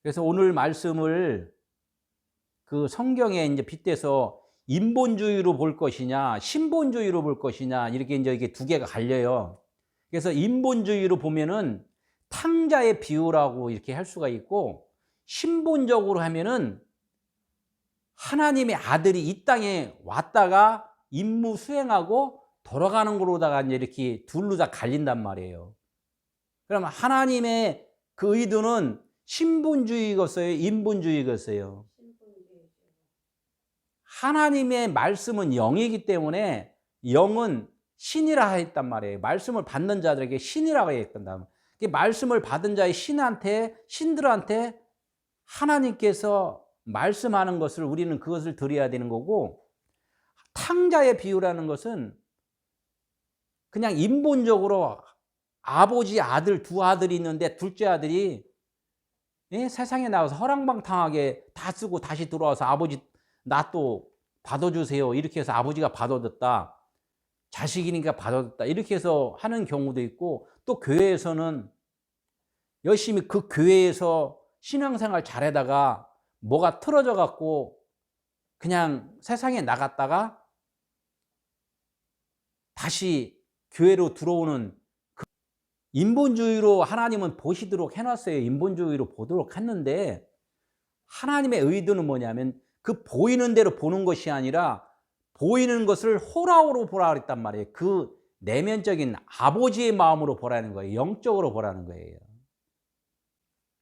그래서 오늘 말씀을 그 성경에 이제 빗대서 인본주의로 볼 것이냐, 신본주의로 볼 것이냐, 이렇게 이제 이게 두 개가 갈려요. 그래서 인본주의로 보면은 탕자의 비유라고 이렇게 할 수가 있고, 신본적으로 하면은 하나님의 아들이 이 땅에 왔다가 임무 수행하고 돌아가는 거로다가 이제 이렇게 둘로 다 갈린단 말이에요. 그러면 하나님의 그 의도는 신본주의겠어요, 인본주의겠어요? 하나님의 말씀은 영이기 때문에 영은 신이라 했단 말이에요. 말씀을 받는 자들에게 신이라고 했단 말씀을 받은 자의 신들한테 하나님께서 말씀하는 것을 우리는 그것을 드려야 되는 거고, 탕자의 비유라는 것은 그냥 인본적으로 아버지 아들 두 아들이 있는데 둘째 아들이 세상에 나와서 허랑방탕하게 다 쓰고 다시 들어와서 아버지 나 또 받아주세요 이렇게 해서 아버지가 받아줬다, 자식이니까 받아줬다 이렇게 해서 하는 경우도 있고, 또 교회에서는 열심히 그 교회에서 신앙생활 잘하다가 뭐가 틀어져 갖고 그냥 세상에 나갔다가 다시 교회로 들어오는, 인본주의로 하나님은 보시도록 해놨어요. 인본주의로 보도록 했는데, 하나님의 의도는 뭐냐면 그 보이는 대로 보는 것이 아니라 보이는 것을 호라우로 보라 그랬단 말이에요. 그 내면적인 아버지의 마음으로 보라는 거예요. 영적으로 보라는 거예요.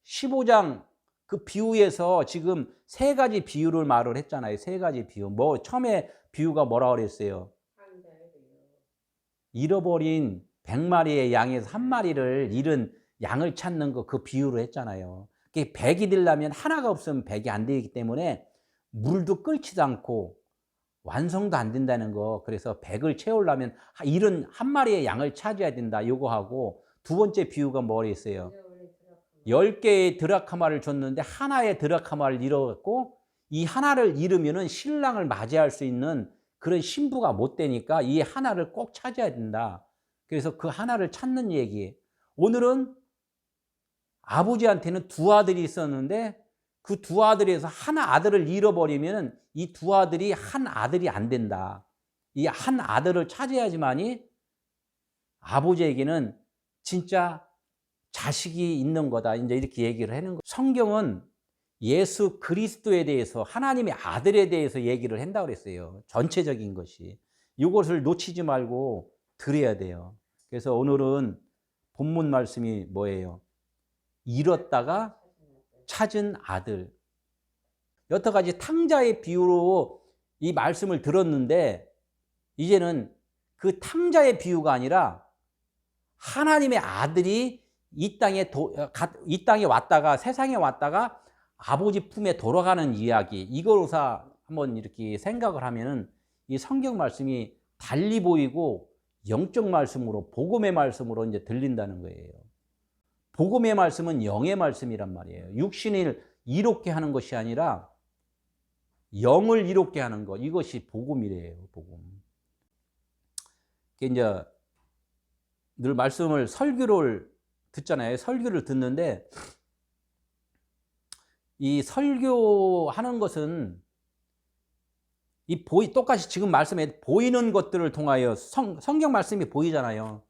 15장 그 비유에서 지금 세 가지 비유를 말을 했잖아요. 세 가지 비유. 뭐 처음에 비유가 뭐라 그랬어요? 잃어버린 100마리의 양에서 한 마리를 잃은 양을 찾는 거, 그 비유를 했잖아요. 100이 되려면 하나가 없으면 100이 안 되기 때문에 물도 끓지도 않고 완성도 안 된다는 거. 그래서 100을 채우려면 잃은 한 마리의 양을 찾아야 된다, 요거 하고, 두 번째 비유가 뭐라 했어요? 10개의 드라크마를 줬는데 하나의 드라크마를 잃어갖고, 이 하나를 잃으면은 신랑을 맞이할 수 있는 그런 신부가 못 되니까 이 하나를 꼭 찾아야 된다. 그래서 그 하나를 찾는 얘기. 오늘은 아버지한테는 두 아들이 있었는데 그 두 아들에서 한 아들을 잃어버리면 이 두 아들이 한 아들이 안 된다. 이 한 아들을 찾아야지만이 아버지에게는 진짜 자식이 있는 거다. 이제 이렇게 얘기를 하는 거예요. 성경은 예수 그리스도에 대해서, 하나님의 아들에 대해서 얘기를 한다고 그랬어요. 전체적인 것이. 이것을 놓치지 말고 들어야 돼요. 그래서 오늘은 본문 말씀이 뭐예요? 잃었다가 찾은 아들. 여태까지 탕자의 비유로 이 말씀을 들었는데, 이제는 그 탕자의 비유가 아니라 하나님의 아들이 이 땅에 왔다가, 세상에 왔다가 아버지 품에 돌아가는 이야기, 이거로서 한번 이렇게 생각을 하면은 이 성경 말씀이 달리 보이고 영적 말씀으로, 복음의 말씀으로 이제 들린다는 거예요. 복음의 말씀은 영의 말씀이란 말이에요. 육신을 이롭게 하는 것이 아니라 영을 이롭게 하는 것, 이것이 복음이래요. 복음. 이제 늘 말씀을, 설교를 듣잖아요. 설교를 듣는데 이 설교하는 것은 똑같이 지금 말씀에 보이는 것들을 통하여 성경 말씀이 보이잖아요.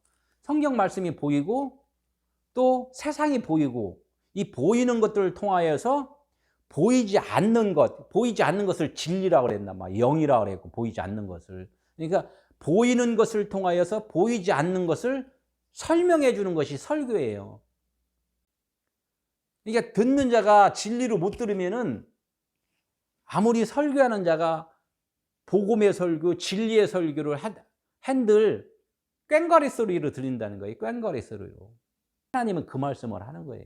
성경 말씀이 보이고 또 세상이 보이고, 이 보이는 것들을 통하여서 보이지 않는 것을 진리라고 그랬단 말이에요. 영이라고 그랬고, 보이지 않는 것을. 그러니까 보이는 것을 통하여서 보이지 않는 것을 설명해 주는 것이 설교예요. 그러니까 듣는 자가 진리로 못 들으면은 아무리 설교하는 자가 복음의 설교, 진리의 설교를 한들 꽹과리 소리로 들린다는 거예요. 꽹과리 소리로. 하나님은 그 말씀을 하는 거예요.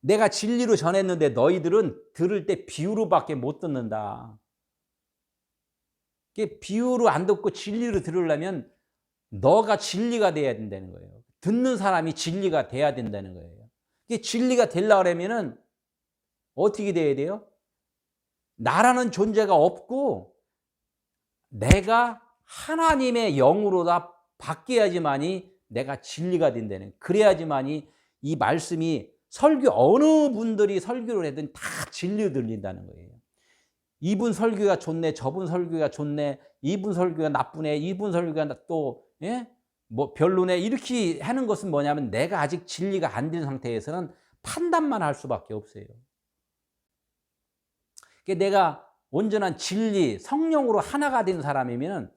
내가 진리로 전했는데 너희들은 들을 때 비유로밖에 못 듣는다. 비유로 안 듣고 진리로 들으려면 너가 진리가 돼야 된다는 거예요. 듣는 사람이 진리가 돼야 된다는 거예요. 진리가 되려면 어떻게 돼야 돼요? 나라는 존재가 없고 내가 하나님의 영으로 다 바뀌어야지만이 내가 진리가 된다는, 그래야지만이 이 말씀이 설교 어느 분들이 설교를 하든 다 진리 들린다는 거예요. 이분 설교가 좋네, 저분 설교가 좋네, 이분 설교가 나쁘네, 이분 설교가 또 예? 뭐 별로네 이렇게 하는 것은 뭐냐면 내가 아직 진리가 안 된 상태에서는 판단만 할 수밖에 없어요. 그러니까 내가 온전한 진리, 성령으로 하나가 된 사람이면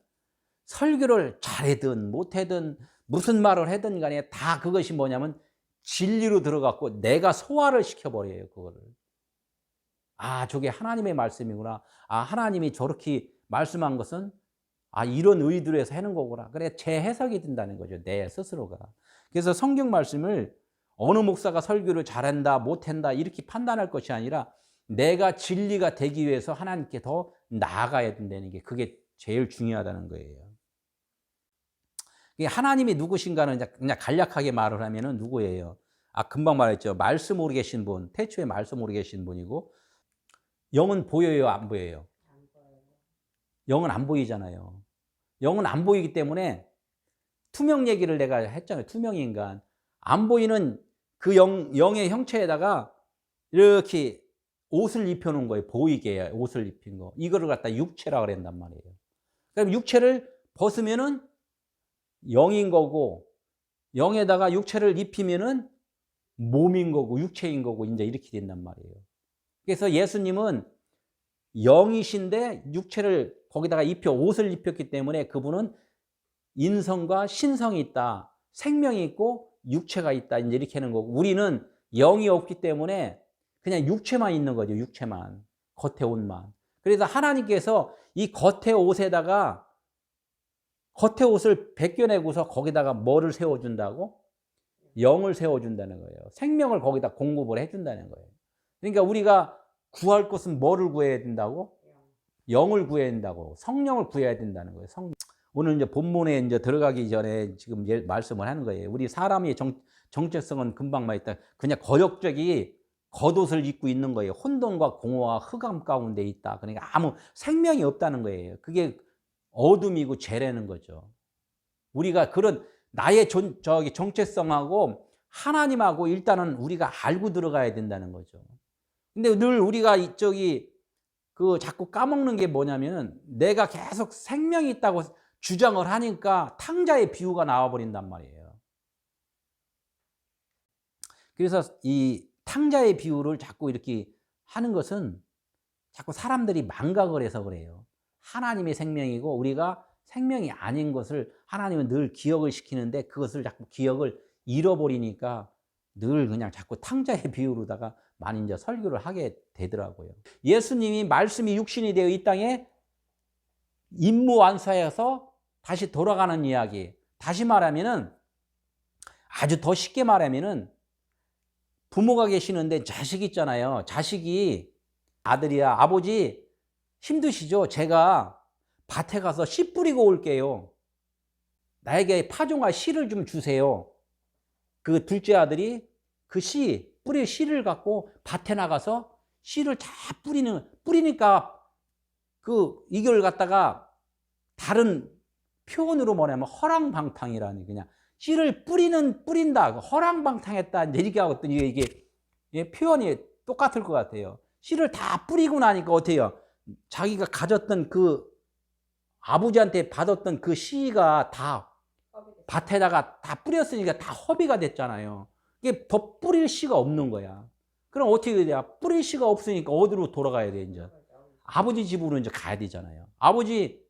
설교를 잘하든 못하든 무슨 말을 하든 간에 다 그것이 뭐냐면 진리로 들어갔고 내가 소화를 시켜버려요, 그거를. 아, 저게 하나님의 말씀이구나. 아, 하나님이 저렇게 말씀한 것은 아, 이런 의도로 해서 하는 거구나. 그래, 재해석이 된다는 거죠, 내 스스로가. 그래서 성경 말씀을 어느 목사가 설교를 잘한다, 못한다 이렇게 판단할 것이 아니라 내가 진리가 되기 위해서 하나님께 더 나아가야 된다는 게 그게 제일 중요하다는 거예요. 하나님이 누구신가는 그냥 간략하게 말을 하면은 누구예요? 아, 금방 말했죠. 말씀으로 계신 분, 태초에 말씀으로 계신 분이고, 영은 보여요, 안 보여요? 영은 안 보이잖아요. 영은 안 보이기 때문에 투명 얘기를 내가 했잖아요. 투명 인간. 안 보이는 그 영의 형체에다가 이렇게 옷을 입혀놓은 거예요. 보이게 옷을 입힌 거. 이거를 갖다 육체라 그랬단 말이에요. 그럼 육체를 벗으면은 영인 거고, 영에다가 육체를 입히면은 몸인 거고, 육체인 거고, 이제 이렇게 된단 말이에요. 그래서 예수님은 영이신데 육체를 거기다가 옷을 입혔기 때문에 그분은 인성과 신성이 있다. 생명이 있고 육체가 있다. 이제 이렇게 하는 거고, 우리는 영이 없기 때문에 그냥 육체만 있는 거죠. 육체만. 겉의 옷만. 그래서 하나님께서 이 겉의 옷에다가 겉의 옷을 벗겨내고서 거기다가 뭐를 세워준다고? 영을 세워준다는 거예요. 생명을 거기다 공급을 해준다는 거예요. 그러니까 우리가 구할 것은 뭐를 구해야 된다고? 영을 구해야 된다고. 성령을 구해야 된다는 거예요. 오늘 이제 본문에 이제 들어가기 전에 지금 말씀을 하는 거예요. 우리 사람의 정체성은 금방 말했다. 그냥 거역적이 겉옷을 입고 있는 거예요. 혼돈과 공허와 흑암 가운데 있다. 그러니까 아무 생명이 없다는 거예요. 그게 어둠이고 죄라는 거죠. 우리가 그런 나의 정체성하고 하나님하고 일단은 우리가 알고 들어가야 된다는 거죠. 근데 늘 우리가 자꾸 까먹는 게 뭐냐면 내가 계속 생명이 있다고 주장을 하니까 탕자의 비유가 나와버린단 말이에요. 그래서 이 탕자의 비유를 자꾸 이렇게 하는 것은 자꾸 사람들이 망각을 해서 그래요. 하나님이 생명이고 우리가 생명이 아닌 것을 하나님은 늘 기억을 시키는데 그것을 자꾸 기억을 잃어버리니까 늘 그냥 자꾸 탕자의 비유로다가 많이 이제 설교를 하게 되더라고요. 예수님이 말씀이 육신이 되어 이 땅에 임무완수하여서 다시 돌아가는 이야기. 다시 말하면은 아주 더 쉽게 말하면은 부모가 계시는데 자식 있잖아요. 자식이 아들이야, 아버지 힘드시죠? 제가 밭에 가서 씨 뿌리고 올게요. 나에게 파종할 씨를 좀 주세요. 그 둘째 아들이 그 뿌릴 씨를 갖고 밭에 나가서 씨를 다 뿌리니까 이걸 갖다가 다른 표현으로 뭐냐면 허랑방탕이라는 그냥 씨를 뿌린다. 허랑방탕했다. 이렇게 하거든요. 이게 표현이 똑같을 것 같아요. 씨를 다 뿌리고 나니까 어때요? 자기가 가졌던 아버지한테 받았던 그 씨가 다 밭에다가 다 뿌렸으니까 다 허비가 됐잖아요. 이게 더 뿌릴 씨가 없는 거야. 그럼 어떻게 돼야? 뿌릴 씨가 없으니까 어디로 돌아가야 돼, 이제? 아버지 집으로 이제 가야 되잖아요. 아버지,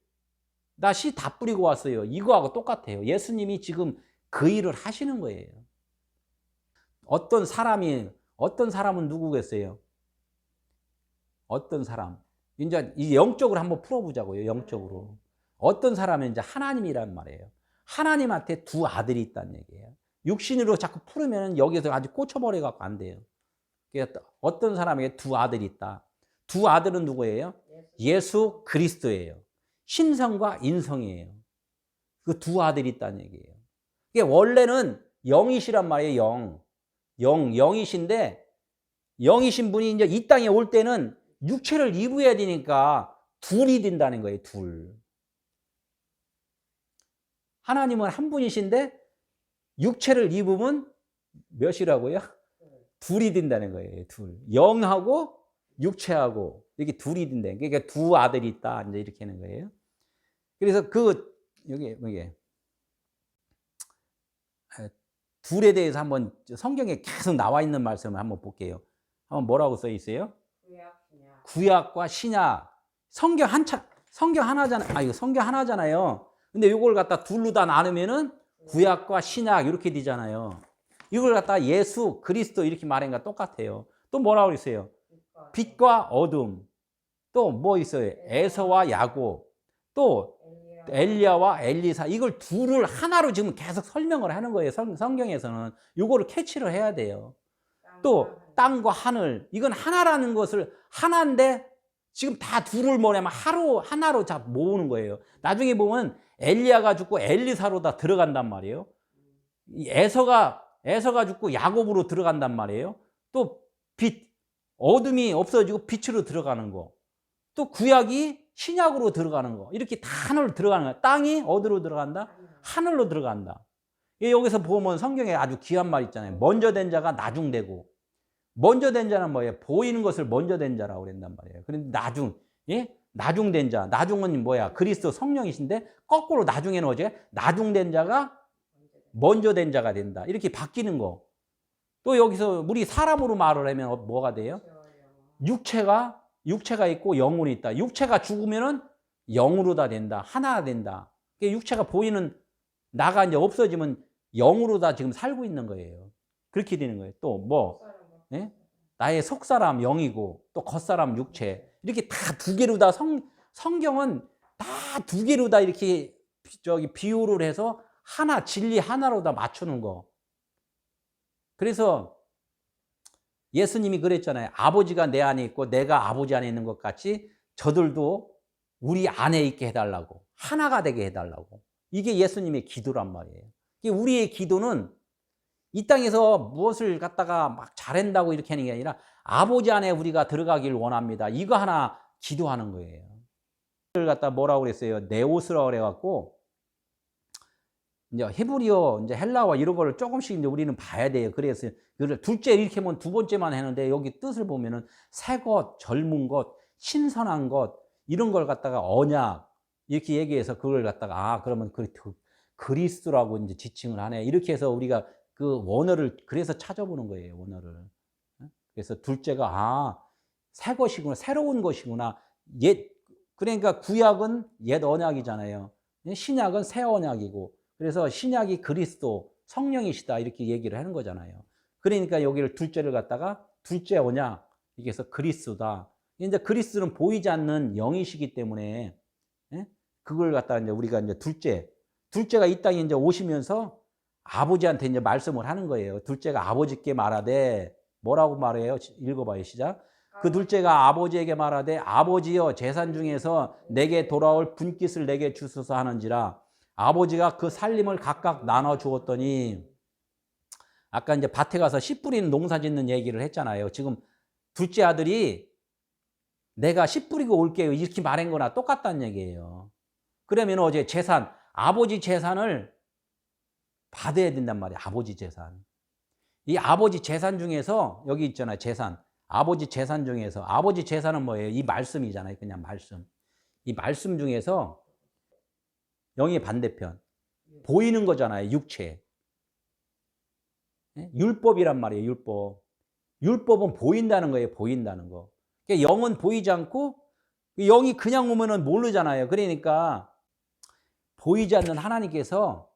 나 씨 다 뿌리고 왔어요. 이거하고 똑같아요. 예수님이 지금 그 일을 하시는 거예요. 어떤 사람은 누구겠어요? 어떤 사람. 이제 이 영적으로 한번 풀어보자고요, 영적으로. 어떤 사람은 이제 하나님이란 말이에요. 하나님한테 두 아들이 있다는 얘기예요. 육신으로 자꾸 풀으면 여기서 아주 꽂혀버려갖고 안 돼요. 그러니까 어떤 사람에게 두 아들이 있다. 두 아들은 누구예요? 예수 그리스도예요. 신성과 인성이에요. 그 두 아들이 있다는 얘기예요. 이게 원래는 영이시란 말이에요. 영이신데 영이신 분이 이제 이 땅에 올 때는 육체를 입어야 되니까 둘이 된다는 거예요. 둘. 하나님은 한 분이신데 육체를 입으면 몇이라고요? 둘이 된다는 거예요. 둘. 영하고 육체하고 이렇게 둘이 된다. 그러니까 두 아들이 있다. 이제 이렇게 하는 거예요. 그래서 여기 둘에 대해서 한번 성경에 계속 나와 있는 말씀을 한번 볼게요. 한번 뭐라고 써 있어요? 구약과 신약. 성경 하나잖아요. 이거 성경 하나잖아요. 근데 이걸 갖다 둘로 다 나누면은 구약과 신약 이렇게 되잖아요. 이걸 갖다 예수 그리스도 이렇게 말한 거 똑같아요. 또 뭐라고 그랬어요? 빛과 어둠. 또 뭐 있어요? 에서와 야곱. 또 엘리야와 엘리사. 이걸 둘을 하나로 지금 계속 설명을 하는 거예요. 성경에서는 이거를 캐치를 해야 돼요. 또 땅과 하늘. 이건 하나라는 것을 하나인데 지금 다 둘을 뭐냐면 하나로 다 모으는 거예요. 나중에 보면 엘리야가 죽고 엘리사로 다 들어간단 말이에요. 에서가 죽고 야곱으로 들어간단 말이에요. 또 어둠이 없어지고 빛으로 들어가는 거. 또 구약이 신약으로 들어가는 거. 이렇게 다 하늘로 들어가는 거야. 땅이 어디로 들어간다? 하늘로 들어간다. 여기서 보면 성경에 아주 귀한 말 있잖아요. 먼저 된 자가 나중되고. 먼저 된 자는 뭐예요? 보이는 것을 먼저 된 자라고 그랬단 말이에요. 그런데 예? 나중된 자. 나중은 뭐야? 그리스도 성령이신데 거꾸로 나중에는 나중된 자가 먼저 된 자가 된다. 이렇게 바뀌는 거. 또 여기서 우리 사람으로 말을 하면 뭐가 돼요? 육체가 있고 영혼이 있다. 육체가 죽으면은 영으로 다 된다. 하나 된다. 육체가 보이는 나가 이제 없어지면 영으로 다 지금 살고 있는 거예요. 그렇게 되는 거예요. 또 뭐? 예? 나의 속사람 영이고 또 겉사람 육체. 이렇게 다 두 개로 다 성경은 다 두 개로 다 이렇게 비유를 해서 하나, 진리 하나로 다 맞추는 거. 그래서 예수님이 그랬잖아요. 아버지가 내 안에 있고 내가 아버지 안에 있는 것 같이 저들도 우리 안에 있게 해달라고. 하나가 되게 해달라고. 이게 예수님의 기도란 말이에요. 우리의 기도는 이 땅에서 무엇을 갖다가 막 잘한다고 이렇게 하는 게 아니라 아버지 안에 우리가 들어가길 원합니다. 이거 하나 기도하는 거예요. 이걸 갖다 뭐라고 그랬어요? 네오스라고 그래갖고 이제 히브리어, 이제 헬라어 이런 거를 조금씩 이제 우리는 봐야 돼요. 그래서 그걸 둘째 이렇게 하면 두 번째만 했는데 여기 뜻을 보면은 새 것, 젊은 것, 신선한 것 이런 걸 갖다가 언약 이렇게 얘기해서 그걸 갖다가 그러면 그리스도라고 이제 지칭을 하네. 이렇게 해서 우리가 그 원어를 그래서 찾아보는 거예요. 원어를. 그래서 둘째가 새 것이구나, 새로운 것이구나. 그러니까 구약은 옛 언약이잖아요. 신약은 새 언약이고. 그래서 신약이 그리스도 성령이시다 이렇게 얘기를 하는 거잖아요. 그러니까 여기를 둘째를 갖다가 둘째 언약 이게 해서 그리스도다. 이제 그리스도는 보이지 않는 영이시기 때문에 그걸 갖다가 이제 우리가 이제 둘째가 이 땅에 이제 오시면서 아버지한테 이제 말씀을 하는 거예요. 둘째가 아버지께 말하되 뭐라고 말해요? 읽어봐요. 시작. 그 둘째가 아버지에게 말하되 아버지여 재산 중에서 내게 돌아올 분깃을 내게 주소서 하는지라. 아버지가 그 살림을 각각 나눠 주었더니 아까 이제 밭에 가서 씨 뿌리는 농사 짓는 얘기를 했잖아요. 지금 둘째 아들이 내가 씨 뿌리고 올게요 이렇게 말한 거나 똑같다는 얘기예요. 그러면 어제 아버지 재산을 받아야 된단 말이에요. 아버지 재산. 이 아버지 재산 중에서 여기 있잖아요. 아버지 재산 중에서 아버지 재산은 뭐예요? 이 말씀이잖아요. 그냥 말씀. 이 말씀 중에서 영의 반대편. 보이는 거잖아요. 육체. 율법이란 말이에요. 율법. 율법은 보인다는 거예요. 보인다는 거. 그러니까 영은 보이지 않고 영이 그냥 오면은 모르잖아요. 그러니까 보이지 않는 하나님께서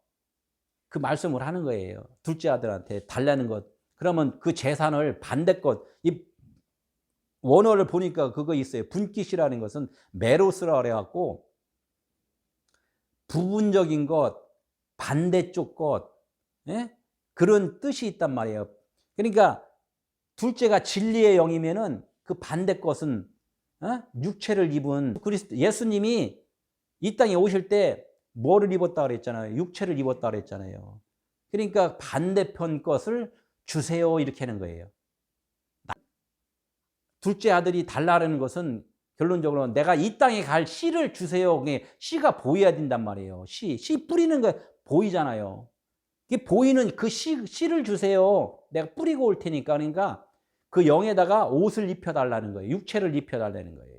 그 말씀을 하는 거예요. 둘째 아들한테 달라는 것. 그러면 그 재산을 반대 것. 이 원어를 보니까 그거 있어요. 분깃이라는 것은 메로스라고 그래갖고 부분적인 것, 반대쪽 것, 그런 뜻이 있단 말이에요. 그러니까 둘째가 진리의 영이면은 그 반대 것은 육체를 입은 그리스도 예수님이 이 땅에 오실 때 뭐를 입었다 그랬잖아요. 육체를 입었다 그랬잖아요. 그러니까 반대편 것을 주세요 이렇게 하는 거예요. 둘째 아들이 달라는 것은 결론적으로 내가 이 땅에 갈 씨를 주세요. 씨가 보여야 된단 말이에요. 씨 뿌리는 거 보이잖아요. 이게 보이는 그 씨를 주세요. 내가 뿌리고 올 테니까. 그러니까 그 영에다가 옷을 입혀달라는 거예요. 육체를 입혀달라는 거예요.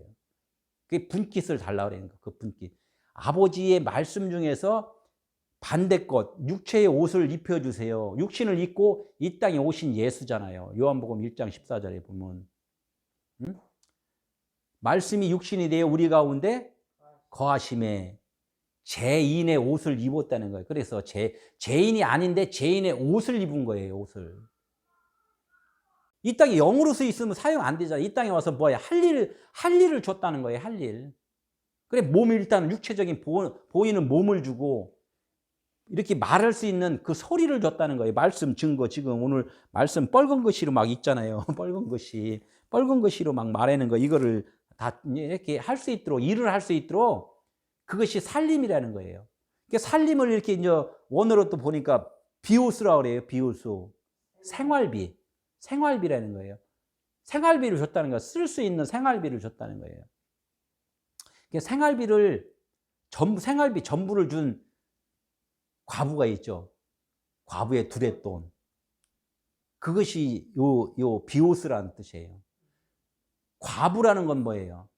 그게 분깃을 달라고 그러는 거예요. 그 분깃. 아버지의 말씀 중에서 반대 것, 육체의 옷을 입혀주세요. 육신을 입고 이 땅에 오신 예수잖아요. 요한복음 1장 14절에 보면. 응? 말씀이 육신이 되어 우리 가운데 거하심에 죄인의 옷을 입었다는 거예요. 그래서 죄인이 아닌데 죄인의 옷을 입은 거예요. 옷을. 이 땅에 영으로서 있으면 사용 안 되잖아요. 이 땅에 와서 뭐야? 할 일을 줬다는 거예요. 할 일. 그래, 몸이 일단 육체적인 보이는 몸을 주고 이렇게 말할 수 있는 그 소리를 줬다는 거예요. 말씀, 증거. 지금 오늘 말씀 빨간 글씨로 막 읽잖아요. 빨간 글씨로 막 말하는 거. 이거를 다 이렇게 할 수 있도록, 일을 할 수 있도록 그것이 살림이라는 거예요. 그러니까 살림을 이렇게 이제 원어로 또 보니까 비오스라고 그래요. 비오스. 생활비라는 거예요. 생활비를 줬다는 거예요. 쓸 수 있는 생활비를 줬다는 거예요. 생활비 전부를 준 과부가 있죠. 과부의 두렛돈. 그것이 요 비오스라는 뜻이에요. 과부라는 건 뭐예요?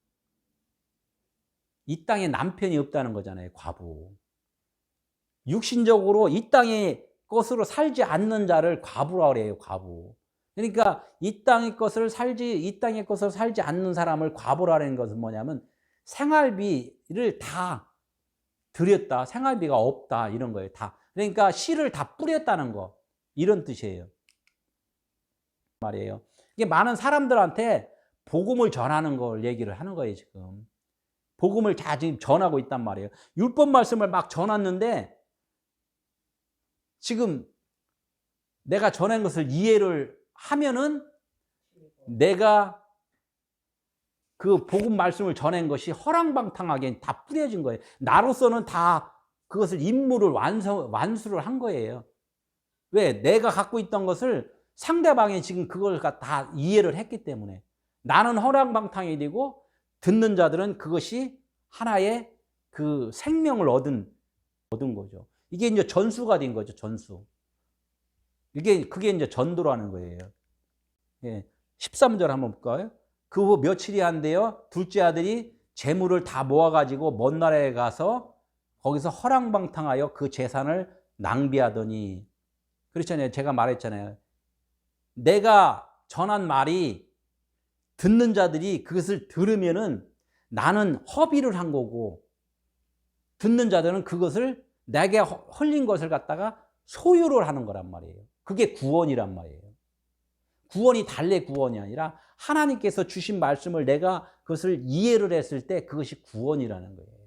이 땅에 남편이 없다는 거잖아요. 과부. 육신적으로 이 땅의 것으로 살지 않는 자를 과부라고 그래요. 과부. 그러니까 이 땅의 것을 살지 않는 사람을 과부라는 것은 뭐냐면 생활비를 다 드렸다. 생활비가 없다. 이런 거예요. 다. 그러니까 씨를 다 뿌렸다는 거. 이런 뜻이에요. 말이에요. 이게 많은 사람들한테 복음을 전하는 걸 얘기를 하는 거예요, 지금. 복음을 다 지금 전하고 있단 말이에요. 율법 말씀을 막 전했는데 지금 내가 전한 것을 이해를 하면은 내가 그 복음 말씀을 전한 것이 허랑방탕하게 다 뿌려진 거예요. 나로서는 다 그것을 임무를 완수를 한 거예요. 왜? 내가 갖고 있던 것을 상대방이 지금 그걸 다 이해를 했기 때문에. 나는 허랑방탕이 되고 듣는 자들은 그것이 하나의 그 생명을 얻은 거죠. 이게 이제 전수가 된 거죠. 전수. 그게 이제 전도라는 거예요. 예. 13절 한번 볼까요? 그 후 며칠이 안 돼요. 둘째 아들이 재물을 다 모아가지고 먼 나라에 가서 거기서 허랑방탕하여 그 재산을 낭비하더니, 그렇잖아요. 제가 말했잖아요. 내가 전한 말이 듣는 자들이 그것을 들으면은 나는 허비를 한 거고, 듣는 자들은 그것을 내게 흘린 것을 갖다가 소유를 하는 거란 말이에요. 그게 구원이란 말이에요. 구원이 달래 구원이 아니라 하나님께서 주신 말씀을 내가 그것을 이해를 했을 때 그것이 구원이라는 거예요.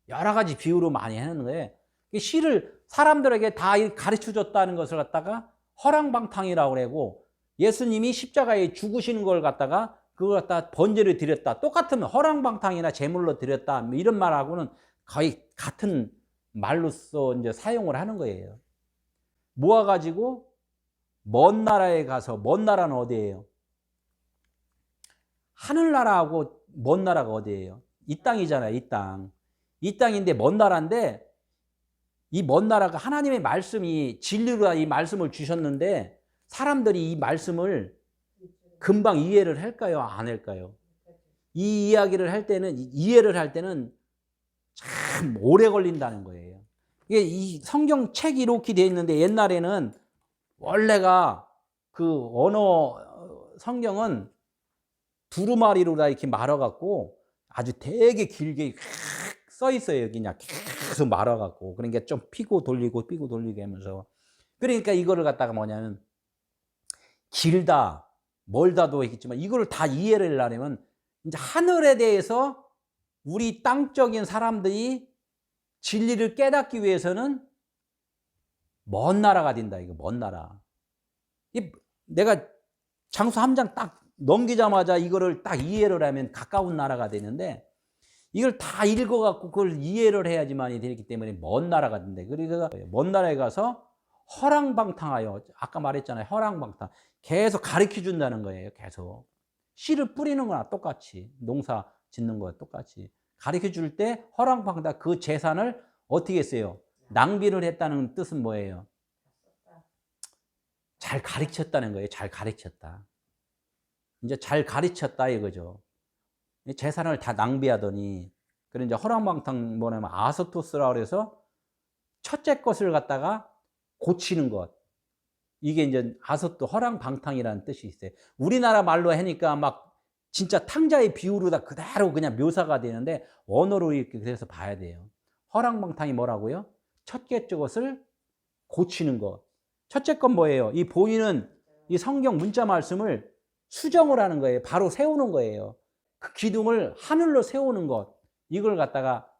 여러 가지 비유로 많이 하는 거예요. 시를 사람들에게 다 가르쳐 줬다는 것을 갖다가 허랑방탕이라고 그러고, 예수님이 십자가에 죽으시는 걸 갖다가 그걸 갖다 번제를 드렸다. 똑같은 허랑방탕이나 제물로 드렸다. 이런 말하고는 거의 같은 말로서 이제 사용을 하는 거예요. 모아가지고 먼 나라에 가서, 먼 나라는 어디예요? 하늘나라하고 먼 나라가 어디예요? 이 땅이잖아요. 이 땅. 이 땅인데 먼 나라인데, 이 먼 나라가 하나님의 말씀이 진리로 이 말씀을 주셨는데 사람들이 이 말씀을 금방 이해를 할까요? 안 할까요? 이 이야기를 할 때는, 이해를 할 때는 참 오래 걸린다는 거예요. 이게 이 성경책이 이렇게 되어 있는데, 옛날에는 원래가 그 언어 성경은 두루마리로 다 이렇게 말아갖고 아주 되게 길게 써 있어요. 그냥 계속 말아갖고. 그러니까 좀 피고 돌리고 하면서. 그러니까 이거를 갖다가 뭐냐면 길다, 멀다도 있겠지만 이거를 다 이해를 하려면 이제 하늘에 대해서 우리 땅적인 사람들이 진리를 깨닫기 위해서는 먼 나라가 된다. 이거 먼 나라. 내가 장수 한 장 딱 넘기자마자 이거를 딱 이해를 하면 가까운 나라가 되는데, 이걸 다 읽어갖고 그걸 이해를 해야지만이 되기 때문에 먼 나라가 된다. 그러니까 먼 나라에 가서 허랑방탕하여, 아까 말했잖아요. 허랑방탕. 계속 가르쳐 준다는 거예요. 계속. 씨를 뿌리는 거나 똑같이. 농사 짓는 거와 똑같이. 가르쳐 줄 때 허랑방탕, 그 재산을 어떻게 했어요? 낭비를 했다는 뜻은 뭐예요? 잘 가르쳤다는 거예요. 잘 가르쳤다. 이제 잘 가르쳤다 이거죠. 재산을 다 낭비하더니, 그래 이제 허랑방탕 뭐냐면 아소토스라고 그래서 첫째 것을 갖다가 고치는 것. 이게 이제 아소토 허랑방탕이라는 뜻이 있어요. 우리나라 말로 하니까 막 진짜 탕자의 비유로 다 그대로 그냥 묘사가 되는데 언어로 이렇게 그래서 봐야 돼요. 허랑방탕이 뭐라고요? 첫째 것을 고치는 것. 첫째 건 뭐예요? 이 보이는 이 성경 문자 말씀을 수정을 하는 거예요. 바로 세우는 거예요. 그 기둥을 하늘로 세우는 것. 이걸 갖다가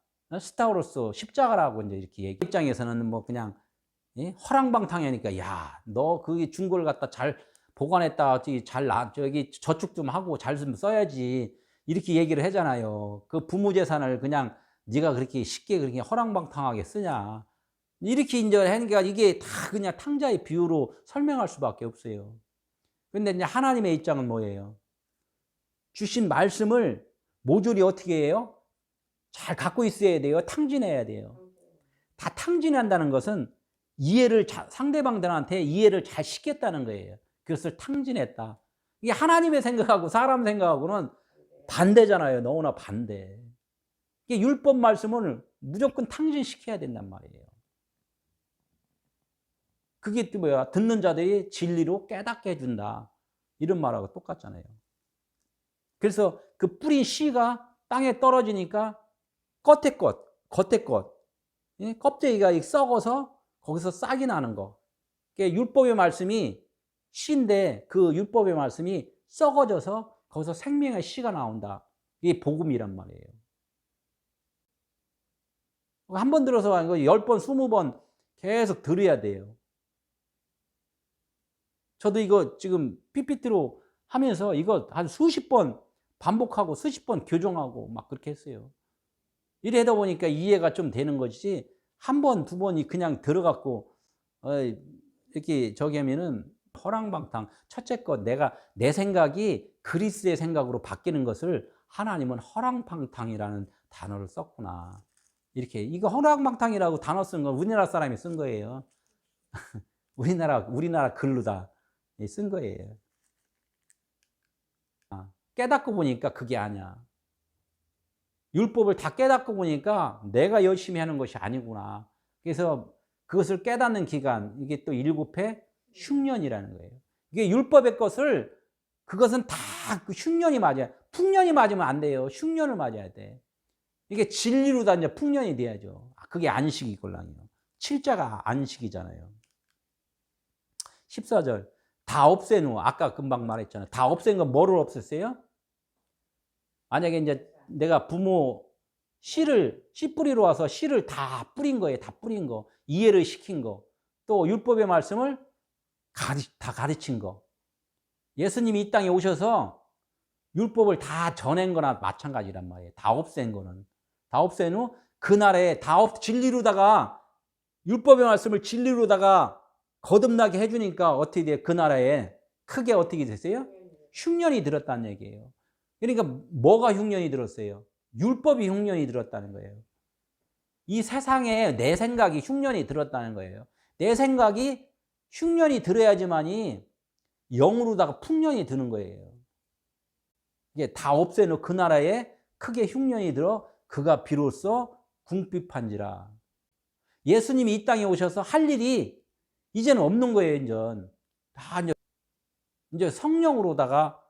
스타우로스 십자가라고 이제 이렇게 얘기. 입장에서는 뭐 그냥 허랑방탕하니까 야, 너 그게 준 걸 갖다 잘 보관했다. 저기 저축 좀 하고 잘 좀 써야지. 이렇게 얘기를 하잖아요. 그 부모 재산을 그냥 네가 그렇게 쉽게 그렇게 허랑방탕하게 쓰냐. 이렇게 이제 하니까 이게 다 그냥 탕자의 비유로 설명할 수밖에 없어요. 근데 이제 하나님의 입장은 뭐예요? 주신 말씀을 모조리 어떻게 해요? 잘 갖고 있어야 돼요. 탕진해야 돼요. 다 탕진한다는 것은 상대방들한테 이해를 잘 시켰다는 거예요. 그것을 탕진했다. 이게 하나님의 생각하고 사람 생각하고는 반대잖아요. 너무나 반대. 이게 율법 말씀을 무조건 탕진시켜야 된단 말이에요. 그게 또 뭐야? 듣는 자들이 진리로 깨닫게 해준다. 이런 말하고 똑같잖아요. 그래서 그 뿌린 씨가 땅에 떨어지니까 겉에 것, 껍데기가 썩어서 거기서 싹이 나는 거. 율법의 말씀이 씨인데 그 율법의 말씀이 썩어져서 거기서 생명의 씨가 나온다. 이게 복음이란 말이에요. 한 번 들어서 10번, 20번 계속 들어야 돼요. 저도 이거 지금 PPT로 하면서 이거 한 수십 번 반복하고 수십 번 교정하고 막 그렇게 했어요. 이러다 보니까 이해가 좀 되는 것이지 한 번, 두 번이 그냥 들어갖고 이렇게 저기 하면은 허랑방탕. 첫째 것, 내 생각이 그리스의 생각으로 바뀌는 것을 하나님은 허랑방탕이라는 단어를 썼구나. 이렇게 이거 허랑방탕이라고 단어 쓴 건 우리나라 사람이 쓴 거예요. 우리나라 글로다 쓴 거예요. 깨닫고 보니까 그게 아니야. 율법을 다 깨닫고 보니까 내가 열심히 하는 것이 아니구나. 그래서 그것을 깨닫는 기간, 이게 또 7회 흉년이라는 거예요. 이게 율법의 것을, 그것은 다 그 흉년이 맞아요. 풍년이 맞으면 안 돼요. 흉년을 맞아야 돼. 이게 진리로 다 이제 풍년이 돼야죠. 그게 안식이걸랑요. 7자가 안식이잖아요. 14절. 다 없애노. 아까 금방 말했잖아요. 다 없앤 건 뭐를 없앴어요? 만약에 이제 내가 부모 씨 뿌리로 와서 씨를 다 뿌린 거예요. 다 뿌린 거. 이해를 시킨 거. 또 율법의 말씀을 다 가르친 거. 예수님이 이 땅에 오셔서 율법을 다 전한 거나 마찬가지란 말이에요. 다 없앤 거는. 다 없앤 후 그날에 진리로다가 율법의 말씀을 진리로다가 거듭나게 해주니까 어떻게 돼요? 그 나라에 크게 어떻게 됐어요? 흉년이 들었다는 얘기예요. 그러니까 뭐가 흉년이 들었어요? 율법이 흉년이 들었다는 거예요. 이 세상에 내 생각이 흉년이 들었다는 거예요. 내 생각이 흉년이 들어야지만이 영으로다가 풍년이 드는 거예요. 이게 다 없애놓고 그 나라에 크게 흉년이 들어 그가 비로소 궁핍한지라. 예수님이 이 땅에 오셔서 할 일이 이제는 없는 거예요. 다 이제 성령으로다가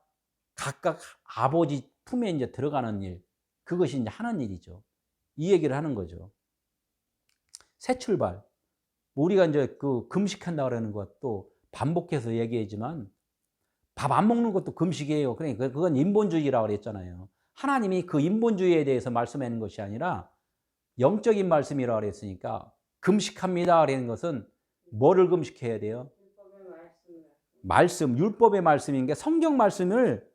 각각 아버지 품에 이제 들어가는 일, 그것이 이제 하는 일이죠. 이 얘기를 하는 거죠. 새 출발. 우리가 이제 그 금식한다 그러는 것도 반복해서 얘기하지만 밥 안 먹는 것도 금식이에요. 그러니까 그건 인본주의라고 그랬잖아요. 하나님이 그 인본주의에 대해서 말씀하는 것이 아니라 영적인 말씀이라고 그랬으니까 금식합니다 그러는 것은 뭐를 금식해야 돼요? 말씀, 율법의 말씀인 게 성경 말씀을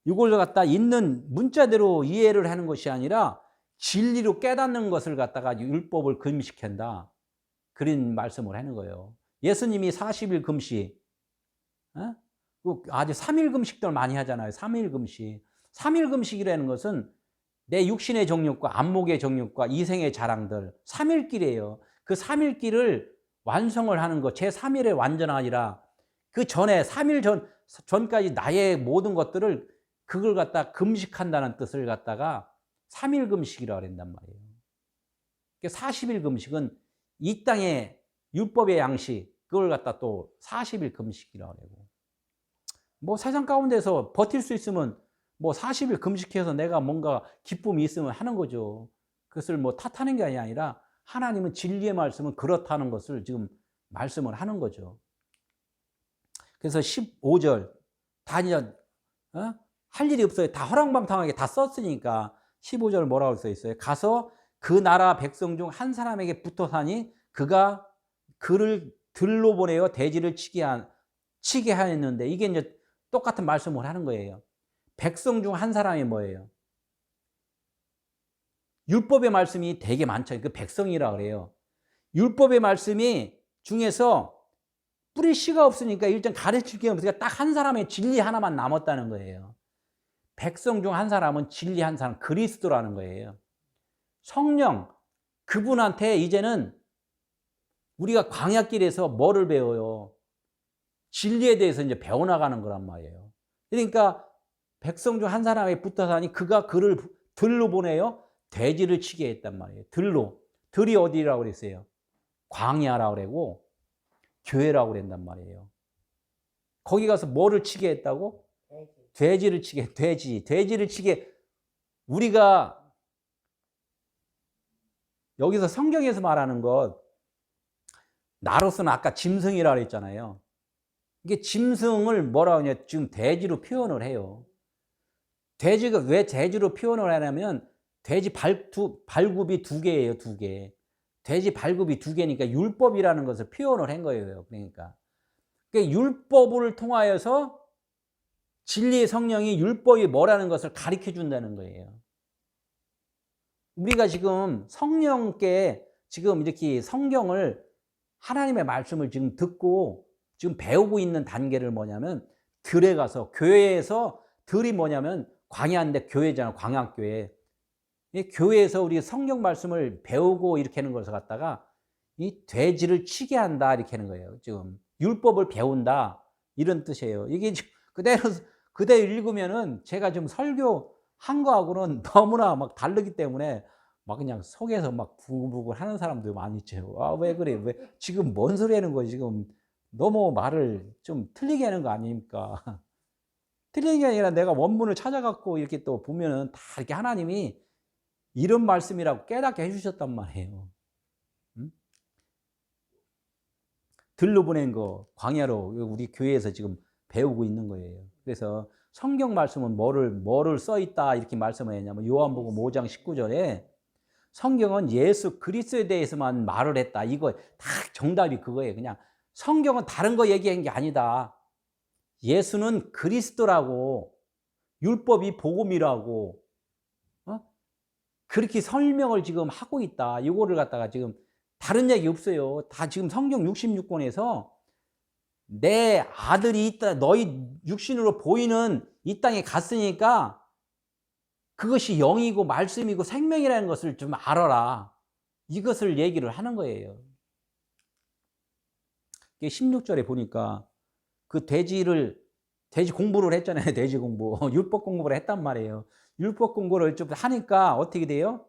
이걸 갖다 있는 문자대로 이해를 하는 것이 아니라 진리로 깨닫는 것을 갖다가 율법을 금식한다. 그런 말씀을 하는 거예요. 예수님이 40일 금식, 아주 3일 금식들 많이 하잖아요. 3일 금식. 3일 금식이라는 것은 내 육신의 정욕과 안목의 정욕과 이생의 자랑들 3일길이에요. 그 3일기를 완성을 하는 거, 제3일에 완전하니라. 그 전에 3일 전까지 나의 모든 것들을 그걸 갖다 금식한다는 뜻을 갖다가 3일 금식이라고 그런단 말이에요. 40일 금식은 이 땅의 율법의 양식, 그걸 갖다 또 40일 금식이라고 그러고. 뭐 세상 가운데서 버틸 수 있으면 뭐 40일 금식해서 내가 뭔가 기쁨이 있으면 하는 거죠. 그것을 뭐 탓하는 게 아니라 하나님은 진리의 말씀은 그렇다는 것을 지금 말씀을 하는 거죠. 그래서 15절 다 이제 할 일이 없어요. 다 허랑방탕하게 다 썼으니까 15절 뭐라고 써 있어요? 가서 그 나라 백성 중 한 사람에게 붙어 사니 그가 그를 들로 보내어 대지를 치게 하였는데, 이게 이제 똑같은 말씀을 하는 거예요. 백성 중 한 사람이 뭐예요? 율법의 말씀이 되게 많죠. 그 백성이라 그래요. 율법의 말씀이 중에서 뿌릴 씨가 없으니까 일단 가르칠 게 없으니까 딱 한 사람의 진리 하나만 남았다는 거예요. 백성 중 한 사람은 진리 한 사람, 그리스도라는 거예요. 성령, 그분한테 이제는 우리가 광야길에서 뭐를 배워요? 진리에 대해서 이제 배워나가는 거란 말이에요. 그러니까 백성 중 한 사람에 붙어 사니 그가 그를 들로 보내요. 돼지를 치게 했단 말이에요. 들로. 들이 어디라고 그랬어요? 광야라고 그러고 교회라고 그랬단 말이에요. 거기 가서 뭐를 치게 했다고? 돼지를 치게. 돼지를 치게. 우리가 여기서 성경에서 말하는 것, 나로서는 아까 짐승이라고 그랬잖아요. 이게 짐승을 뭐라고 하냐, 지금 돼지로 표현을 해요. 돼지가 왜 돼지로 표현을 하냐면 돼지 발굽이 2개예요, 2개. 돼지 발굽이 2개니까 율법이라는 것을 표현을 한 거예요. 그러니까 율법을 통하여서 진리의 성령이 율법이 뭐라는 것을 가르쳐 준다는 거예요. 우리가 지금 성령께 지금 이렇게 성경을, 하나님의 말씀을 지금 듣고 지금 배우고 있는 단계를 뭐냐면, 들에 가서, 교회에서, 들이 뭐냐면 광야인데 교회잖아, 광야교회. 이 교회에서 우리 성경 말씀을 배우고 이렇게 하는 것을 갖다가 이 돼지를 치게 한다 이렇게 하는 거예요. 지금 율법을 배운다 이런 뜻이에요. 이게 그대로 읽으면은 제가 지금 설교한 거하고는 너무나 막 다르기 때문에 막 그냥 속에서 막 부글부글 하는 사람도 많이 있죠. 아, 왜 그래? 왜 지금 뭔 소리 하는 거지? 지금 너무 말을 좀 틀리게 하는 거 아닙니까? 틀리는 게 아니라 내가 원문을 찾아갖고 이렇게 또 보면은 다 이렇게 하나님이 이런 말씀이라고 깨닫게 해주셨단 말이에요. 응? 들로 보낸 거, 광야로 우리 교회에서 지금 배우고 있는 거예요. 그래서 성경 말씀은 뭐를 써 있다 이렇게 말씀을 했냐면, 요한복음 5장 19절에 성경은 예수 그리스도에 대해서만 말을 했다. 이거 다 정답이 그거예요. 그냥 성경은 다른 거 얘기한 게 아니다. 예수는 그리스도라고, 율법이 복음이라고, 그렇게 설명을 지금 하고 있다. 이거를 갖다가 지금 다른 얘기 없어요. 다 지금 성경 66권에서 내 아들이 있다, 너희 육신으로 보이는 이 땅에 갔으니까 그것이 영이고 말씀이고 생명이라는 것을 좀 알아라. 이것을 얘기를 하는 거예요. 16절에 보니까 그 돼지 공부를 했잖아요. 돼지 공부. 율법 공부를 했단 말이에요. 율법 공부를 좀 하니까 어떻게 돼요?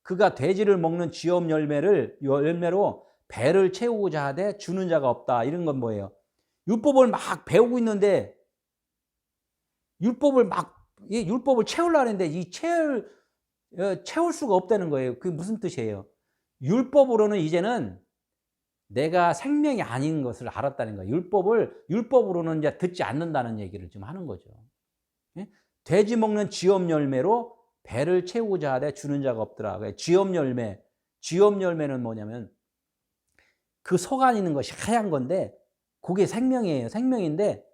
그가 돼지를 먹는 지업 열매로 배를 채우고자 하되 주는 자가 없다. 이런 건 뭐예요? 율법을 막 배우고 있는데 율법을 채우려고 하는데 채울 수가 없다는 거예요. 그게 무슨 뜻이에요? 율법으로는 이제는 내가 생명이 아닌 것을 알았다는 거예요. 율법으로는 이제 듣지 않는다는 얘기를 지금 하는 거죠. 돼지 먹는 지업 열매로 배를 채우고자 하되 주는 자가 없더라. 지업 열매는 뭐냐면 그 속 안에 있는 것이 하얀 건데 그게 생명이에요. 생명인데